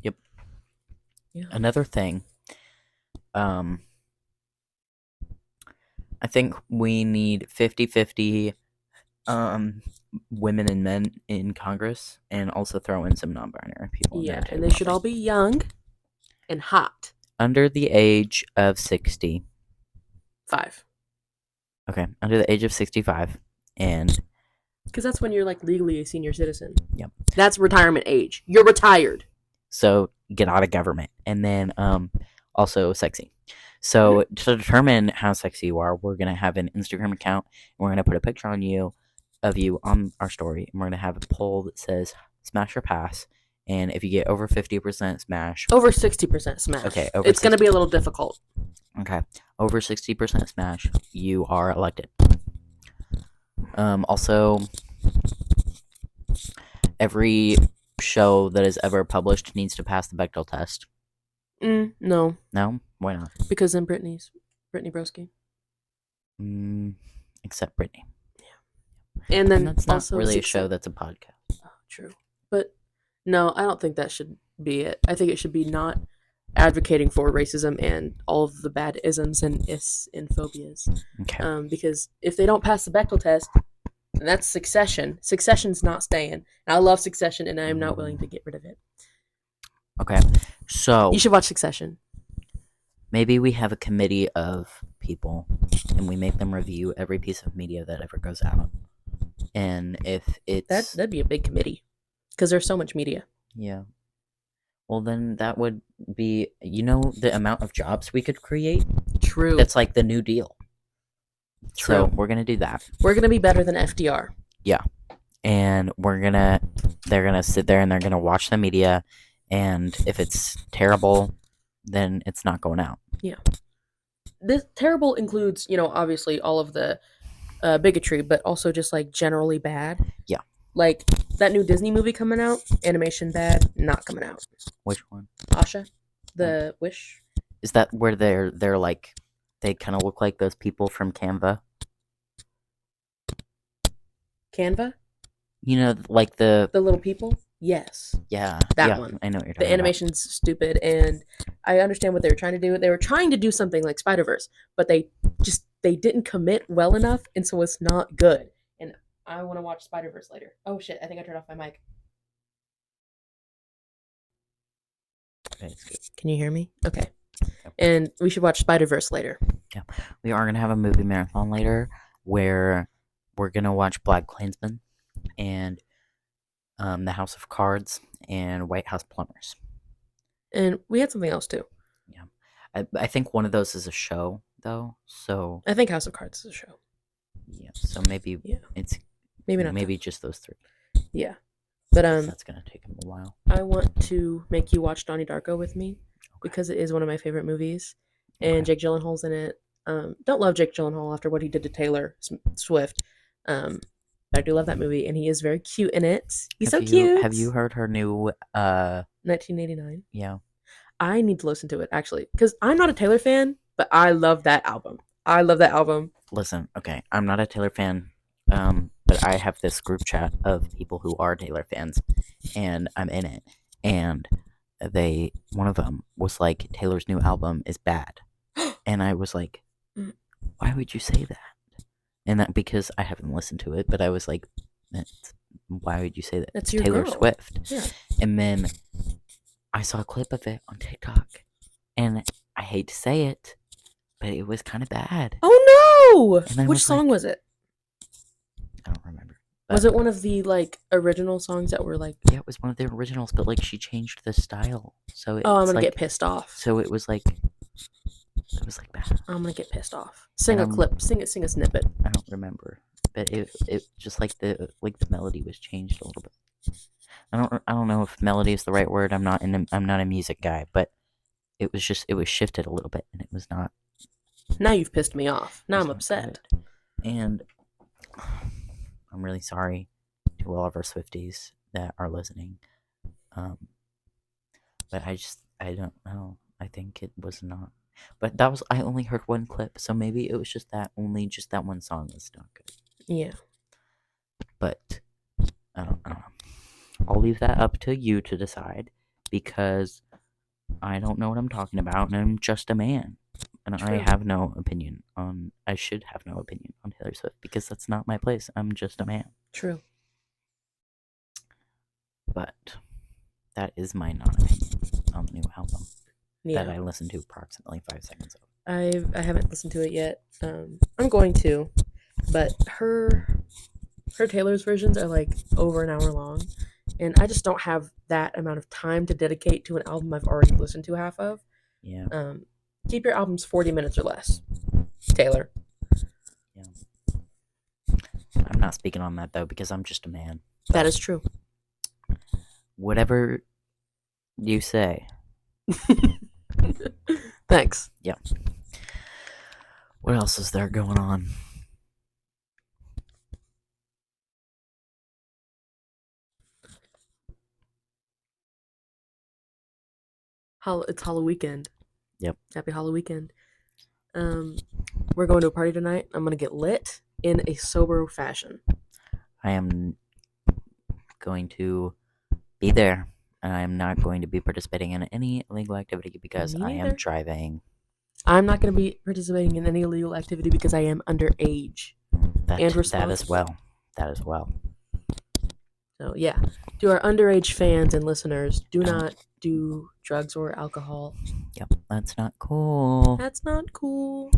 Yep. Yeah. Another thing, I think we need 50-50 women and men in Congress, and also throw in some non-binary people in Yeah, there too, and they should probably. all be young and hot. Under the age of 60. 5. Okay, under the age of 65, and Because that's when you're like legally a senior citizen. Yep. That's retirement age. You're retired. so get out of government, and then also sexy. So to determine how sexy you are, we're gonna have an Instagram account, and we're gonna put a picture of you on our story, and we're gonna have a poll that says smash or pass, and if you get over 50% smash, Over 60% smash. Okay, over It's going to be a little difficult. okay, over 60% smash, you are elected. Also, every show that is ever published needs to pass the Bechdel test. No, No, why not? because then Brittany Broski. Except Britney. And then And that's not also really a show. That's a podcast. Oh, true. But no, I don't think that should be it. I think it should be not advocating for racism and all of the bad isms and is and phobias. Okay. Because if they don't pass the Bechdel test, then that's Succession. Succession's not staying. And I love Succession, and I am not willing to get rid of it. Okay. So You should watch Succession. maybe we have a committee of people, and we make them review every piece of media that ever goes out. And if it's That'd be a big committee, because there's so much media. yeah, well then that would be the amount of jobs we could create. True. That's like the New Deal. So True. we're gonna do that, We're gonna be better than FDR. and they're gonna sit there and they're gonna watch the media, and if it's terrible, then it's not going out. This terrible includes, obviously all of the bigotry, but also just like generally bad. Yeah. Like that new Disney movie coming out, animation bad, not coming out. Which one Asha, the Wish. is that? Where they're like they kind of look like those people from Canva. Canva, Like the the little people. Yes, yeah that yeah, one. I know what you're talking The animation's stupid, and I understand what they were trying to do. They were trying to do something like Spider-Verse, but they didn't commit well enough, and so it's not good. And I want to watch Spider-Verse later. Oh shit! I think I turned off my mic. about. Okay, it's good. Can you hear me? Okay. Yep. And we should watch Spider-Verse later. We are gonna have a movie marathon later where we're gonna watch Black Klansman and The House of Cards and White House Plumbers. And we had something else too. I think one of those is a show though, so I think House of Cards is a show. yeah. So maybe Yeah. it's Maybe not. maybe just those three. Yeah. But 'Cause that's gonna take him a while. I want to make you watch Donnie Darko with me because it is one of my favorite movies, and Okay. Jake Gyllenhaal's in it. Don't love Jake Gyllenhaal after what he did to Taylor Swift. But I do love that movie, and he is very cute in it. He's so cute. Have you heard her new 1989. yeah. I need to listen to it actually because I'm not a Taylor fan, but I love that album. I love that album. listen, okay, I'm not a Taylor fan, but I have this group chat of people who are Taylor fans, and I'm in it. And one of them was like, Taylor's new album is bad. And I was like, Mm. why would you say that? And that because I haven't listened to it, but I was like, why would you say that? That's your Taylor girl. Swift. Yeah. And then I saw a clip of it on TikTok, and I hate to say it, but it was kind of bad. Oh And I no! Which was song like- was it? I don't remember. Was it one of the like original songs that were like, Yeah, it was one of the originals, but like she changed the style, so it's oh, I'm gonna like, get pissed off. So it was like bad. I'm gonna get pissed off. Sing a And, clip. Sing a snippet. I don't remember, but it just like the melody was changed a little bit. I don't know if melody is the right word. I'm not a music guy, but it was shifted a little bit, and it was not. Now you've pissed me off. Now it was I'm not upset. good. And I'm really sorry to all of our Swifties that are listening. But I don't know. I think it was not. But I only heard one clip, so maybe it was just that one song was not good. Yeah. But I don't know. I'll leave that up to you to decide, because I don't know what I'm talking about, and I'm just a man. And True. I should have no opinion on Taylor Swift, because that's not my place. I'm just a man. True. But that is my non-opinion on the new album Yeah. that I listened to approximately 5 seconds of. I haven't listened to it yet. I'm going to, but her Taylor's versions are like over an hour long, and I just don't have that amount of time to dedicate to an album I've already listened to half of. Yeah. Keep your albums 40 minutes or less, Taylor. I'm not speaking on that, though, because I'm just a man. That is true. Whatever you say. Thanks. Yeah. What else is there going on? It's Halloween weekend. Yep. Happy Halloween weekend. We're going to a party tonight. I'm gonna get lit in a sober fashion. I am going to be there, and I am not going to be participating in any illegal activity because Me I am neither. driving. I'm not gonna be participating in any illegal activity because I am underage. That And as responsible. well. That as well. So yeah, to our underage fans and listeners, do not do drugs or alcohol. Yep, that's not cool. That's not cool.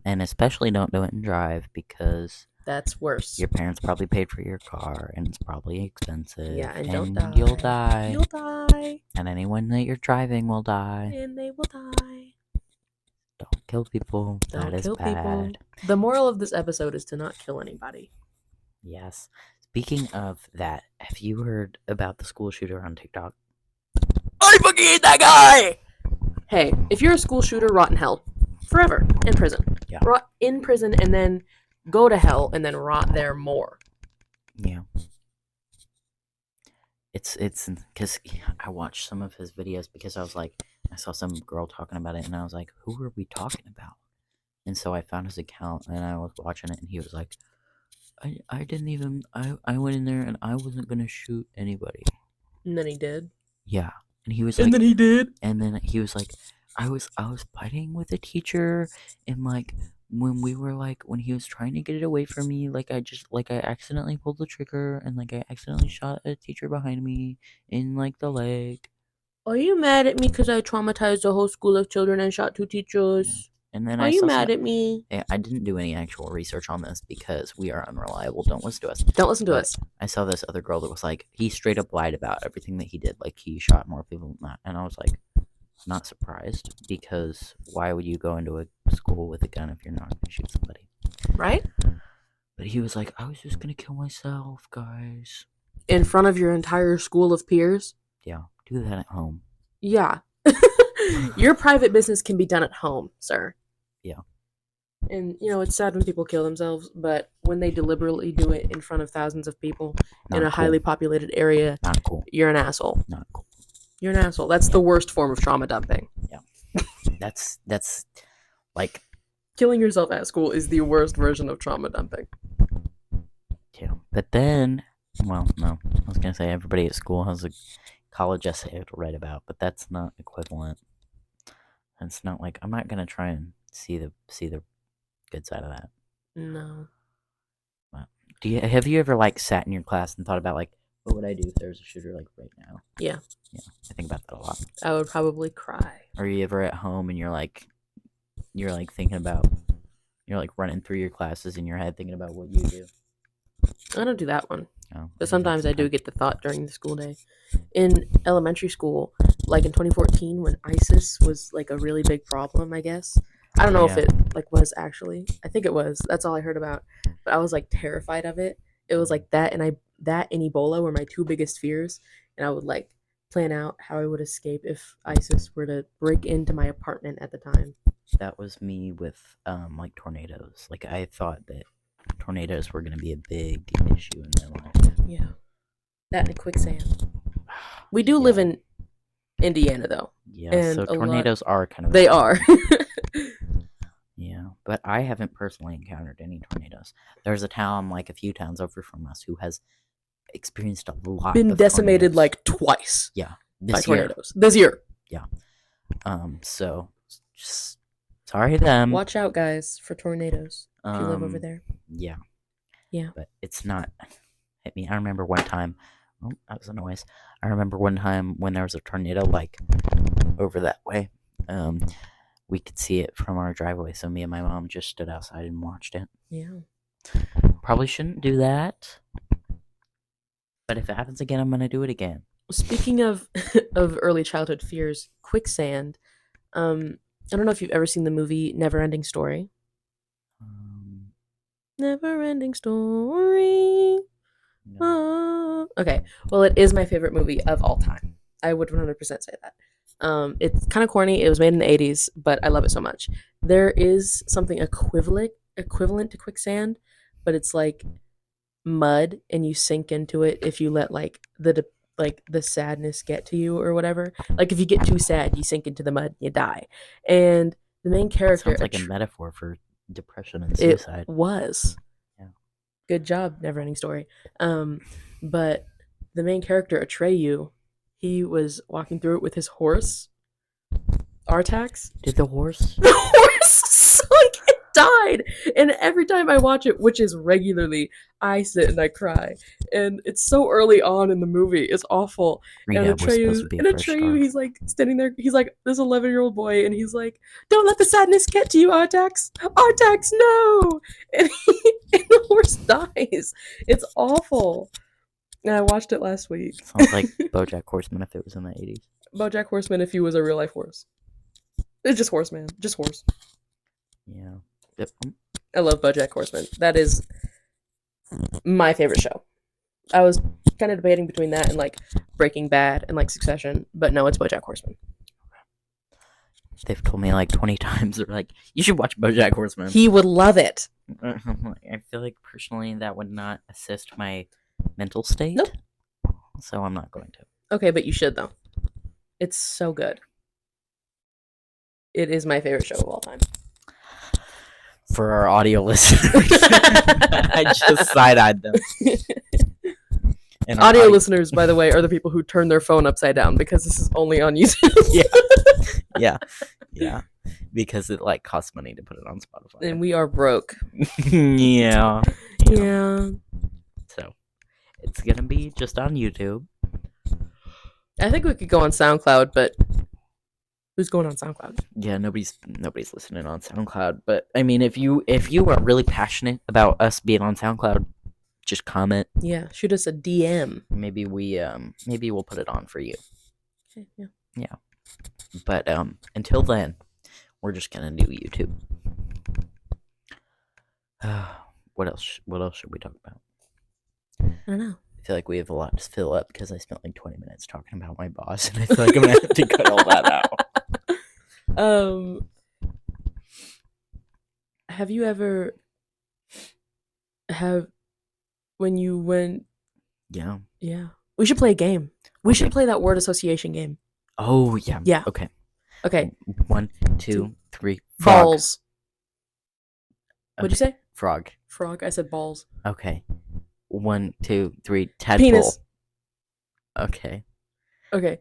And especially don't do it and drive, because That's worse. your parents probably paid for your car, and it's probably expensive. Yeah, and don't you'll die. die. You'll die, And anyone that you're driving will die. and they will die. Don't kill people. Don't That is kill bad. people. The moral of this episode is to not kill anybody. Yes. Speaking of that, have you heard about the school shooter on TikTok? I fucking hate that guy! Hey, if you're a school shooter, rot in hell. Forever. In prison. Yeah. Rot in prison and then go to hell and then rot there more. Yeah. It's because I watched some of his videos because I was like, I saw some girl talking about it, and I was like, who are we talking about? And so I found his account, and I was watching it, and he was like, I didn't even, I went in there, and I wasn't going to shoot anybody. And then he did. Yeah. And he was like, he did. and then he was like, I was fighting with a teacher, and like when he was trying to get it away from me, I accidentally pulled the trigger, and I accidentally shot a teacher behind me in the leg. Are you mad at me because I traumatized a whole school of children and shot 2 teachers? And then Are you mad at me? I didn't do any actual research on this because we are unreliable. Don't listen to us. Don't listen to But us. I saw this other girl that was like, he straight up lied about everything that he did. Like, he shot more people than that. And I was like, not surprised, because why would you go into a school with a gun if you're not going to shoot somebody? Right? But he was like, I was just going to kill myself, guys. In front of your entire school of peers? Yeah, do that at home. Yeah. Your private business can be done at home, sir. Yeah. And, it's sad when people kill themselves, but when they deliberately do it in front of thousands of people in a highly populated area, Not cool. you're an asshole. Not cool. You're an asshole. That's the worst form of trauma dumping. That's like killing yourself at school is the worst version of trauma dumping. Yeah. But then, well, no. I was going to say everybody at school has a college essay to write about, but that's not equivalent. It's not like, I'm not going to try and see the good side of that. No. Have you ever, like, sat in your class and thought about, like, what would I do if there was a shooter, like, right now? Yeah. Yeah, I think about that a lot. I would probably cry. Are you ever at home and you're thinking about, you're like running through your classes in your head thinking about what you do? I don't do that one. Oh, But sometimes I do get the thought during the school day. In elementary school, like in 2014 when ISIS was like a really big problem, I guess. I don't know if Yeah. it like was actually. I think it was. That's all I heard about. But I was like terrified of it. It was like that and Ebola were my two biggest fears, and I would like plan out how I would escape if ISIS were to break into my apartment at the time. That was me with like tornadoes. Like I thought that tornadoes were going to be a big issue in my life. Yeah. That and quicksand. We do live in Indiana though. Yeah, And so a lot- tornadoes are kind of They are. Yeah, but I haven't personally encountered any tornadoes. There's a town like a few towns over from us who has experienced a lot Been of decimated tornadoes. like twice yeah, by this year. tornadoes. This year. So just sorry to them. Watch out, guys, for tornadoes if you live over there. Yeah. Yeah. But it's not hit me. I remember one time. Oh, that was a noise. I remember one time when there was a tornado like over that way. We could see it from our driveway, so me and my mom just stood outside and watched it. Yeah. Probably shouldn't do that. But if it happens again, I'm gonna do it again. Speaking of of early childhood fears, quicksand. I don't know if you've ever seen the movie Neverending Story. Neverending Story. No. Okay, well, it is my favorite movie of all time. I would 100% say that. It's kind of corny. It was made in the 80s, but I love it so much. There is something equivalent to quicksand, but it's like mud, and you sink into it if you let like the sadness get to you or whatever. Like if you get too sad, you sink into the mud, you die. And the main character Sounds like a metaphor for depression and it suicide. was. Yeah. Good job, Neverending Story. But the main character, Atreyu, he was walking through it with his horse, Artax. Did the horse? The horse sunk and died. And every time I watch it, which is regularly, I sit and I cry. And it's so early on in the movie. It's awful. Rita And was supposed to be a fresh Atreyu, start. he's like standing there. He's like this 11-year-old boy, and he's like, "Don't let the sadness get to you, Artax. Artax, no!" And the horse dies. It's awful. And I watched it last week. Sounds like BoJack Horseman if it was in the 80s. BoJack Horseman, if he was a real life horse. It's just Horseman, just horse. Yeah. Yep. I love BoJack Horseman. That is my favorite show. I was kind of debating between that and like Breaking Bad and like Succession, but no, it's BoJack Horseman. They've told me like 20 times. They're like, you should watch BoJack Horseman. He would love it. I feel like personally that would not assist my mental state. Nope. So I'm not going to. Okay, but you should though. It's so good. It is my favorite show of all time. For our audio listeners, I just side-eyed them. And our Audio listeners, by the way, are the people who turn their phone upside down because this is only on YouTube. Yeah, because it like costs money to put it on Spotify. And we are broke. Yeah. Yeah. So it's gonna be just on YouTube. I think we could go on SoundCloud, but who's going on SoundCloud? Yeah, nobody's listening on SoundCloud. But I mean, if you are really passionate about us being on SoundCloud, just comment. Yeah, shoot us a DM. Maybe we'll put it on for you. Okay, yeah. But until then, we're just gonna do YouTube. What else should we talk about? I don't know. I feel like we have a lot to fill up because I spent like 20 minutes talking about my boss, and I feel like I'm gonna have to cut all that out. Have you ever when you went? Yeah. We should play a game. We should Okay. play that word association game. Oh yeah. Yeah. Okay. Okay. 1, 2, 3. Frog. Balls. What'd you say? Frog. Frog. I said balls. Okay. 1, 2, 3. Tadpole. Penis. Okay. Okay.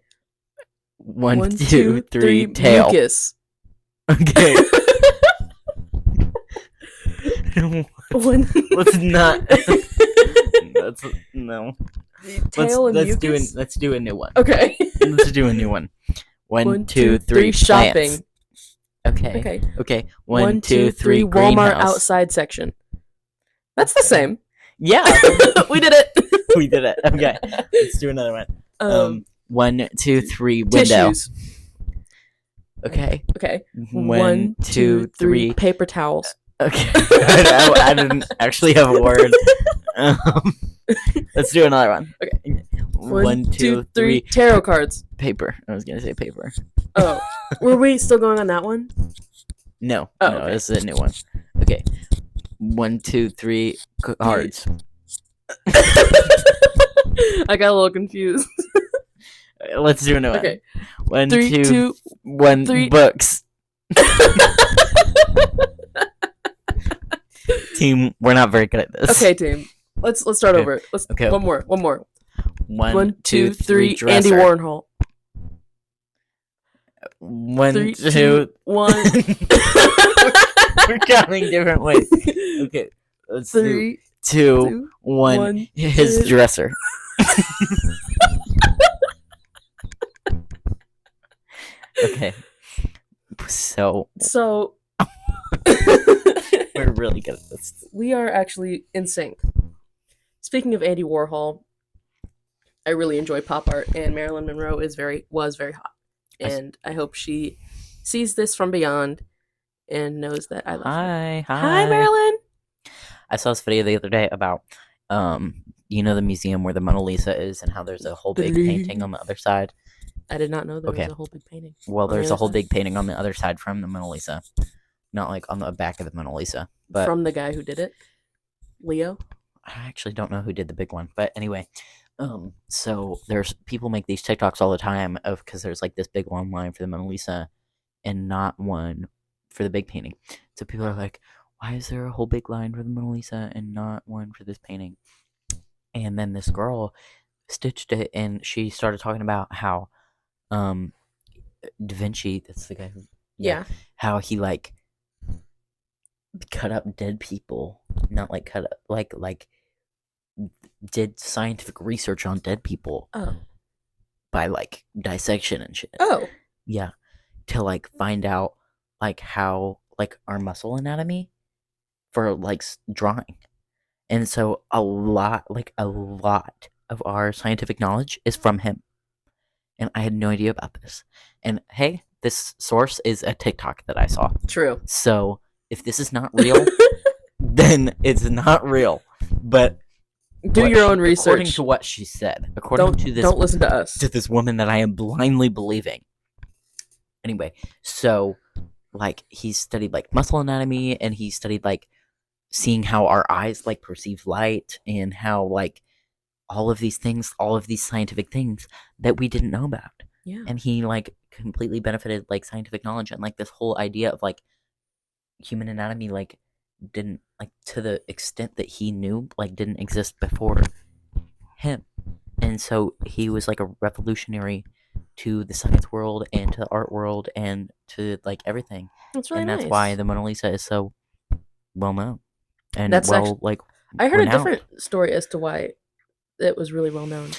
1, 2, 3. Tail. Mucus. Okay. One. Let's not. That's no. Tail and mucus. Let's do a new one. Okay. Let's do a new one. 1, 2, 3. Shopping. Plants. Okay. Okay. Okay. 1, 2, 3. Walmart Greenhouse. outside section. That's the same. Yeah. We did it. We did it. Okay. Let's do another one. 1, 2, 3. Window. Tissues. Okay. Okay. 1, 2, 3. Paper towels. Okay. I didn't actually have a word. Let's do another one. Okay. 1, 2, 3. Tarot cards. Paper. I was gonna say paper. Oh, were we still going on that one? No. Oh, no, okay. this is a new one. Okay. 1, 2, 3. Cards. I got a little confused. Let's do another one. Okay. 1, 3, 2, 2, 1. 3. Books. Team, we're not very good at this. Okay, team. Let's start Okay. over. Let's Okay. one more. 1, 2, 3. Andy Dresser. Warhol. 1, 3, 2. 2, 1. We're counting different ways. Okay. Let's do 3, 2, 2, 1. 1. His dresser. Okay. So So we're really good at this. we are actually in sync. Speaking of Andy Warhol, I really enjoy pop art, and Marilyn Monroe was very hot. And I hope she sees this from beyond and knows that I love her. Hi, Marilyn. I saw this video the other day about the museum where the Mona Lisa is and how there's a whole big painting on the other side. I did not know there Okay. was a whole big painting. Well, on the there's other a whole side. big painting on the other side from the Mona Lisa. Not like on the back of the Mona Lisa, but From the guy who did it, Leo. I actually don't know who did the big one. But anyway, so there's people make these TikToks all the time of because there's like this big long line for the Mona Lisa and not one for the big painting. So people are like, why is there a whole big line for the Mona Lisa and not one for this painting? And then this girl stitched it and she started talking about how Da Vinci, that's the guy who Yeah. how he like cut up dead people, not like cut up like did scientific research on dead people Oh. by like dissection and shit. Oh. Yeah, to like find out like how like our muscle anatomy for like drawing. And so a lot of our scientific knowledge is from him. And I had no idea about this. And hey, this source is a TikTok that I saw. True. So if this is not real, then it's not real. But Do your own research. According to what she said, according to this, Don't listen to us. to this woman that I am blindly believing. Anyway, so like he studied like muscle anatomy, and he studied like seeing how our eyes like perceive light, and how like all of these things, all of these scientific things that we didn't know about. Yeah. And he like completely benefited like scientific knowledge, and like this whole idea of like human anatomy like didn't like to the extent that he knew like didn't exist before him. And so he was like a revolutionary to the science world and to the art world and to like everything. That's really And that's nice. why the Mona Lisa is so well known and That's like I heard renowned. a different story as to why it was really well known.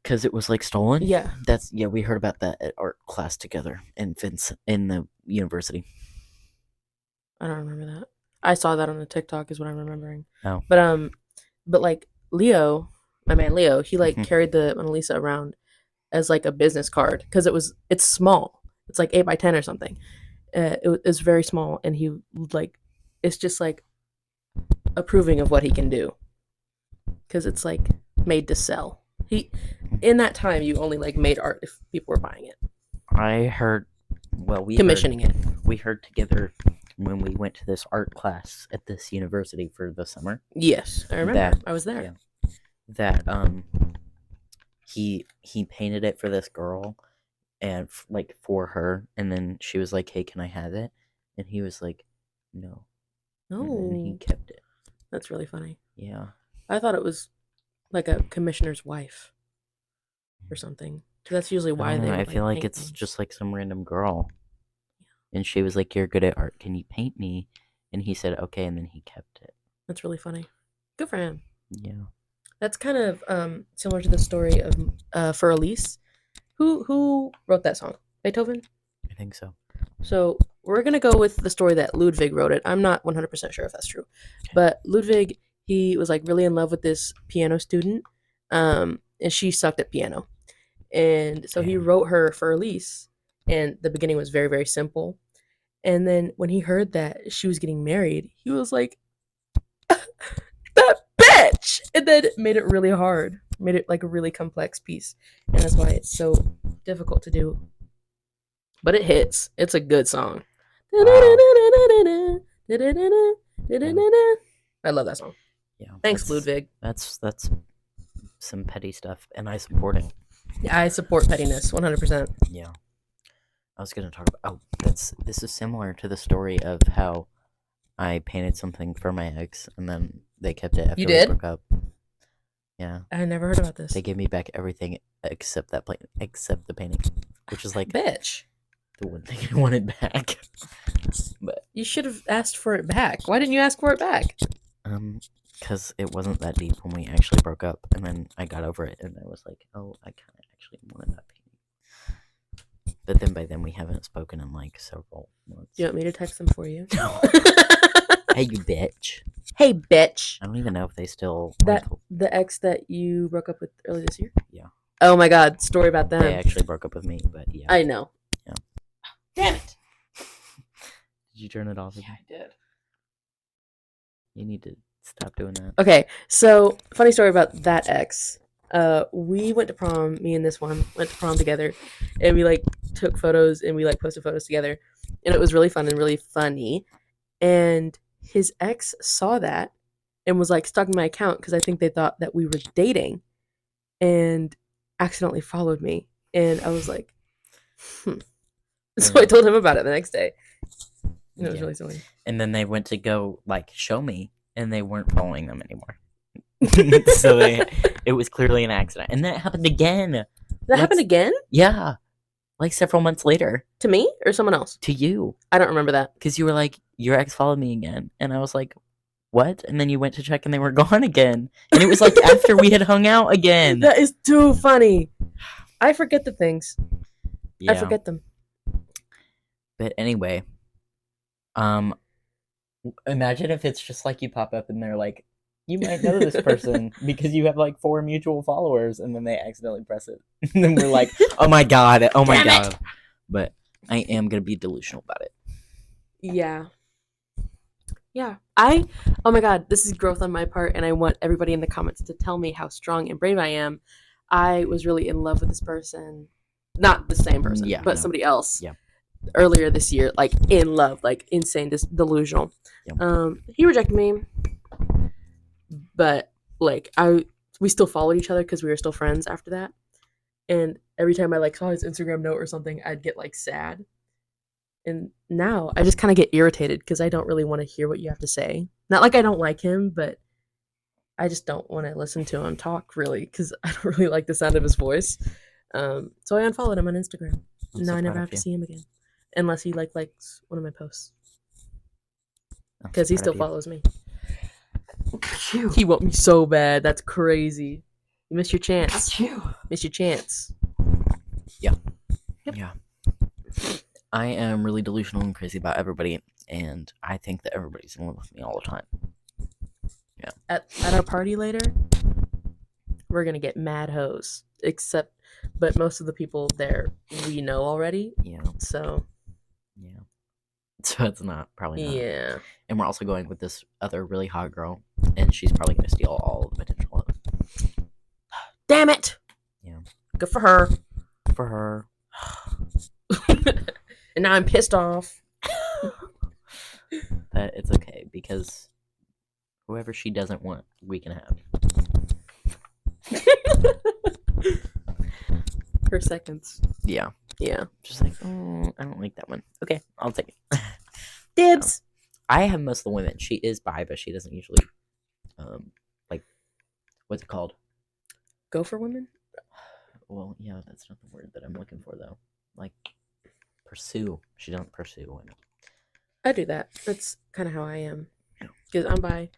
Because it was like stolen. Yeah. We heard about that at art class together in the university. I don't remember that. I saw that on the TikTok is what I'm remembering. Oh. But like Leo, my man Leo, he like Mhm. carried the Mona Lisa around as like a business card because it's small. It's like 8x10 or something. It's very small, and he like it's just like approving of what he can do because it's like made to sell. In that time you only like made art if people were buying it, I heard. Well, commissioning it. We heard together when we went to this art class at this university for the summer. Yes, I remember. That- I was there. yeah. That he painted it for this girl and like for her, and then she was like, hey, can I have it? And he was like, no. and then he Oh, kept it. that's really funny. Yeah. I thought it was like a commissioner's wife or something. 'Cause that's usually why I don't they know, I would, feel like paint it's things. just like some random girl. And she was like, "You're good at art. Can you paint me?" And he said, "Okay," and then he kept it. That's really funny. Good for him. Yeah. That's kind of similar to the story of For Elise. Who wrote that song? Beethoven? I think so. So we're gonna go with the story that Ludwig wrote it. I'm not 100% sure if that's true, but Ludwig, he was like really in love with this piano student, and she sucked at piano, and so he Damn. wrote her For Elise, and the beginning was very very simple, and then when he heard that she was getting married, he was like, "That bitch!" and then made it really hard, made it like a really complex piece, and that's why it's so difficult to do. But it hits. It's a good song. I love that song. Yeah. Thanks, that's- Ludwig. That's some petty stuff, and I support it. I support pettiness 100%. Yeah. I was gonna talk about. Oh, this is similar to the story of how I painted something for my ex, and then they kept it after You we did? broke up. Yeah. I never heard about this. They gave me back everything except except the painting, which is like Bitch. the one thing I wanted back. But You should have asked for it back. Why didn't you ask for it back? because it wasn't that deep when we actually broke up, and then I got over it, and I was like, oh, I kind of actually wanted that painting. But then by then we haven't spoken in like several months. Do you want me to text them for you? No. Hey, you bitch! Hey, bitch. I don't even know if they still. The ex that you broke up with earlier this year? Yeah. Oh my god, story about them. They actually broke up with me, but yeah. I know. Yeah. Damn it. Did you turn it off again? I did. You need to stop doing that. Okay, so funny story about that ex. We went to prom. Me and this one went to prom together, and we like took photos and we like posted photos together, and it was really fun and really funny. And his ex saw that and was like stalking my account because I think they thought that we were dating, and accidentally followed me. And I was like, So I told him about it the next day. And it was Yeah. really silly. And then they went to go like show me, and they weren't following them anymore. So it was clearly an accident, and that happened again. That happened again Yeah, like several months later to me or someone else? to you, I don't remember that. because you were like, your ex followed me again, and I was like, what? And then you went to check, and they were gone again, and it was like after we had hung out again. That is too funny. I forget the things. Yeah. I forget them. But anyway, imagine if it's just like you pop up and they're like, you might know this person because you have like 4 mutual followers, and then they accidentally press it. And then we're like, oh my god, oh my Damn it. god. But I am going to be delusional about it. Yeah. Yeah. Oh my god, this is growth on my part, and I want everybody in the comments to tell me how strong and brave I am. I was really in love with this person. Not the same person, Yeah, but no. somebody else. Yeah. Earlier this year, like in love, like insane, delusional. Yeah. He rejected me, but like we still followed each other because we were still friends after that. And every time I like saw his Instagram note or something, I'd get like sad. And now I just kind of get irritated because I don't really want to hear what you have to say. Not like I don't like him, but I just don't want to listen to him talk really because I don't really like the sound of his voice. So I unfollowed him on Instagram. I'm Now so I never proud have of to you. see him again, unless he likes one of my posts I'm so because he proud still of you. follows me. He want me so bad. That's crazy. You missed your chance. Missed your chance. Yeah. Yep. Yeah. I am really delusional and crazy about everybody, and I think that everybody's in love with me all the time. At our party later, we're gonna get mad hoes. But most of the people there we know already. Yeah. So Yeah. So it's probably not. yeah. And we're also going with this other really hot girl, and she's probably going to steal all of the potential love. Damn it. Yeah. Good for her. For her. And now I'm pissed off. But it's okay, because whoever she doesn't want, we can have. For seconds. Yeah. Yeah. Just like, I don't like that one. Okay, I'll take it. Dibs. I have most of the women. She is bi, but she doesn't usually, like, what's it called? Go for women? Well, yeah, that's not the word that I'm looking for though. Like, pursue. She doesn't pursue women. I do that. That's kind of how I am. Because I'm bi.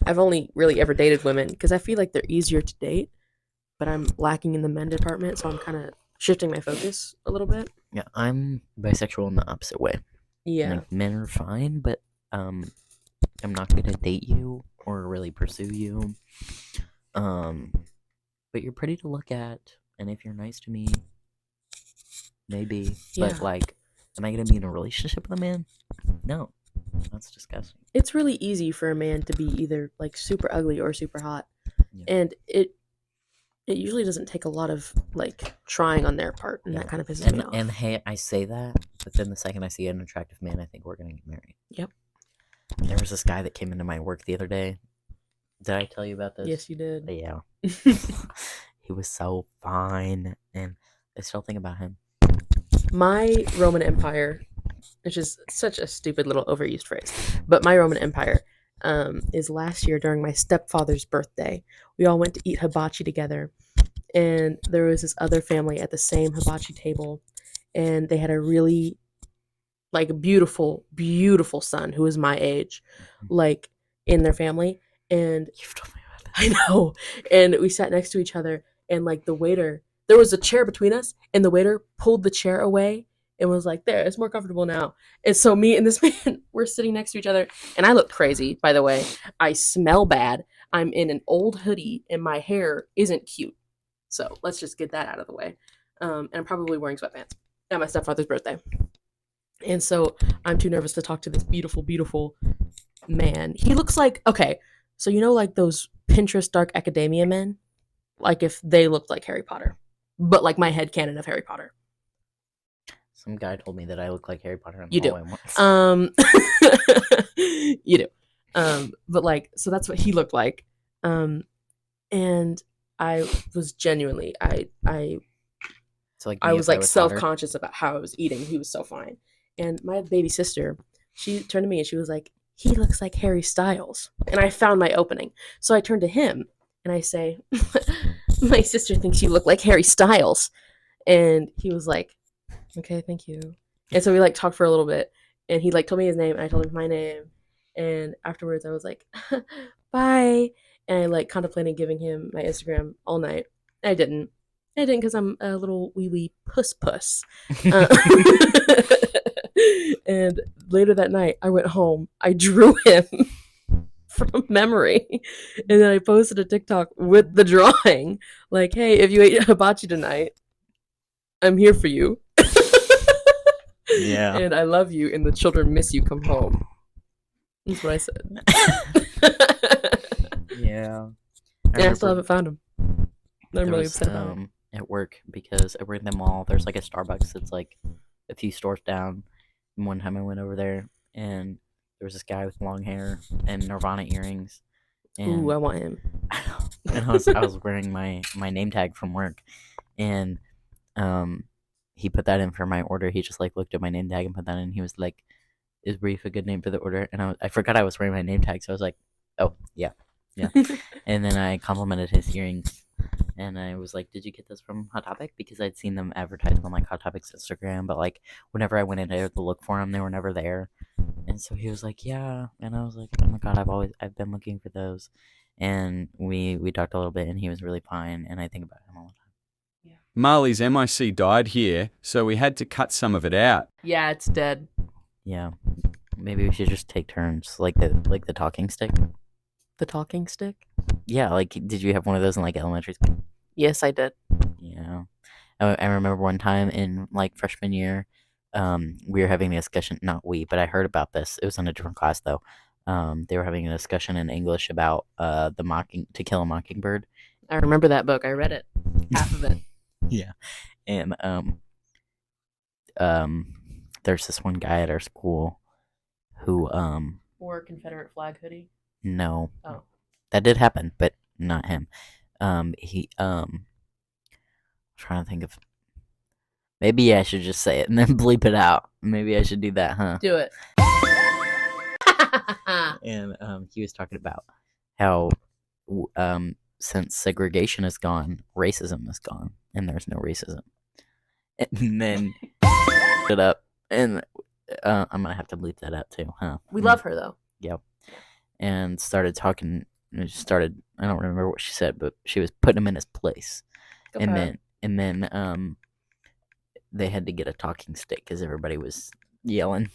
I've only really ever dated women because I feel like they're easier to date, but I'm lacking in the men department, so I'm kind of shifting my focus a little bit. Yeah, I'm bisexual in the opposite way. Yeah. Like, men are fine, but I'm not gonna date you or really pursue you. But you're pretty to look at, and if you're nice to me, maybe. But Yeah. like, am I gonna be in a relationship with a man? No, that's disgusting. It's really easy for a man to be either like super ugly or super hot. Yeah. And it usually doesn't take a lot of like trying on their part, and Yeah. that kind of pisses me off. And hey, I say that, but then the second I see an attractive man, I think we're gonna get married. Yep. There was this guy that came into my work the other day. Did I tell you about this? Yes, you did. Yeah. He was so fine, and I still think about him. My Roman Empire, which is such a stupid little overused phrase, but my Roman Empire is last year during my stepfather's birthday. We all went to eat hibachi together, and there was this other family at the same hibachi table, and they had a really like beautiful, beautiful son who was my age, like in their family, and You've told me about that. I know. And we sat next to each other, and like the waiter, there was a chair between us, and the waiter pulled the chair away and was like, "There, it's more comfortable now." And so me and this man were sitting next to each other, and I look crazy, by the way. I smell bad. I'm in an old hoodie, and my hair isn't cute. So let's just get that out of the way. And I'm probably wearing sweatpants at my stepfather's birthday. And so I'm too nervous to talk to this beautiful, beautiful man. He looks like, okay, so you know, like those Pinterest dark academia men? Like if they looked like Harry Potter, but like my headcanon of Harry Potter. Some guy told me that I look like Harry Potter in the You do. hallway once. You do. But like, so that's what he looked like. And I was genuinely, So like I me was if like hotter. self-conscious about how I was eating. He was so fine. And my baby sister, she turned to me and she was like, "He looks like Harry Styles." And I found my opening. So I turned to him and I say, "My sister thinks you look like Harry Styles." And he was like, "Okay, thank you." And so we like talked for a little bit, and he like told me his name and I told him my name. And afterwards I was like, "Bye." And I like contemplated giving him my Instagram all night. I didn't because I'm a little wee puss. And later that night, I went home. I drew him from memory, and then I posted a TikTok with the drawing, like, "Hey, if you ate hibachi tonight, I'm here for you." Yeah. And I love you, and the children miss you. Come home. That's what I said. Yeah. And I still haven't found him. I'm There really was, upset about it. at work, because I work in the mall. There's like a Starbucks that's like a few stores down. And one time I went over there, and there was this guy with long hair and Nirvana earrings. And Ooh, I want him. and I was wearing my name tag from work, and he put that in for my order. He just like looked at my name tag and put that in. He was like, "Is Brief a good name for the order?" And I forgot I was wearing my name tag, so I was like, "Oh yeah." And then I complimented his earrings, and I was like, "Did you get this from Hot Topic?" Because I'd seen them advertised on like Hot Topic's Instagram, but like whenever I went in there to look for them, they were never there. And so he was like, "Yeah," and I was like, "Oh my god, I've been looking for those." And we talked a little bit, and he was really fine, and I think about him all the time. Marley's MIC died here, so we had to cut some of it out. Yeah, it's dead. Yeah, maybe we should just take turns, like the talking stick. The talking stick? Yeah, like did you have one of those in like elementary school? Yes, I did. Yeah, I remember one time in like freshman year, we were having a discussion. Not we, but I heard about this. It was in a different class though. They were having a discussion in English about To Kill a Mockingbird. I remember that book. I read it. Half of it. Yeah, and there's this one guy at our school who Or Confederate flag hoodie. no, Oh. that did happen, but not him. He trying to think of. Maybe I should just say it and then bleep it out. Maybe I should do that, huh? Do it. and he was talking about how since segregation is gone, racism is gone, and there's no racism. And then it up, and I'm gonna have to bleep that out too, huh? We love her though. Yep. And started talking. I don't remember what she said, but she was putting him in his place. Good for her. And then they had to get a talking stick because everybody was yelling.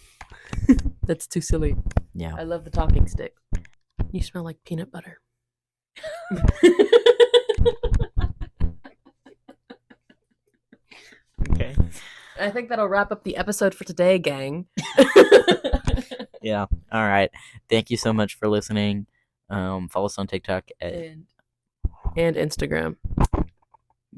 That's too silly. Yeah. I love the talking stick. You smell like peanut butter. Okay. I think that'll wrap up the episode for today, gang. Yeah. All right. Thank you so much for listening. Follow us on TikTok. and Instagram.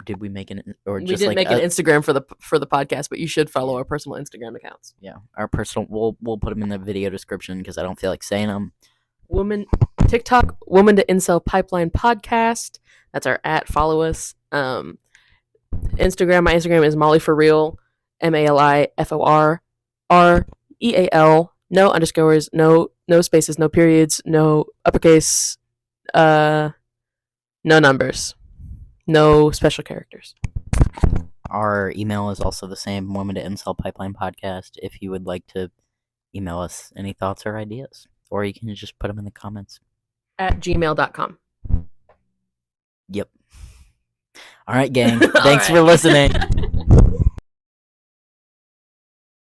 Did we make an or We just didn't like make an Instagram for the podcast, but you should follow our personal Instagram accounts. yeah, our personal. We'll put them in the video description because I don't feel like saying them. TikTok, Woman to Incel Pipeline Podcast. That's our @ follow us. Instagram, my Instagram is Molly for Real, MALIFORREAL. No underscores, no spaces, no periods, no uppercase, no numbers, no special characters. Our email is also the same, Woman to Incel Pipeline Podcast. If you would like to email us any thoughts or ideas, or you can just put them in the comments. @gmail.com. Yep. All right, gang. All Thanks for right. listening.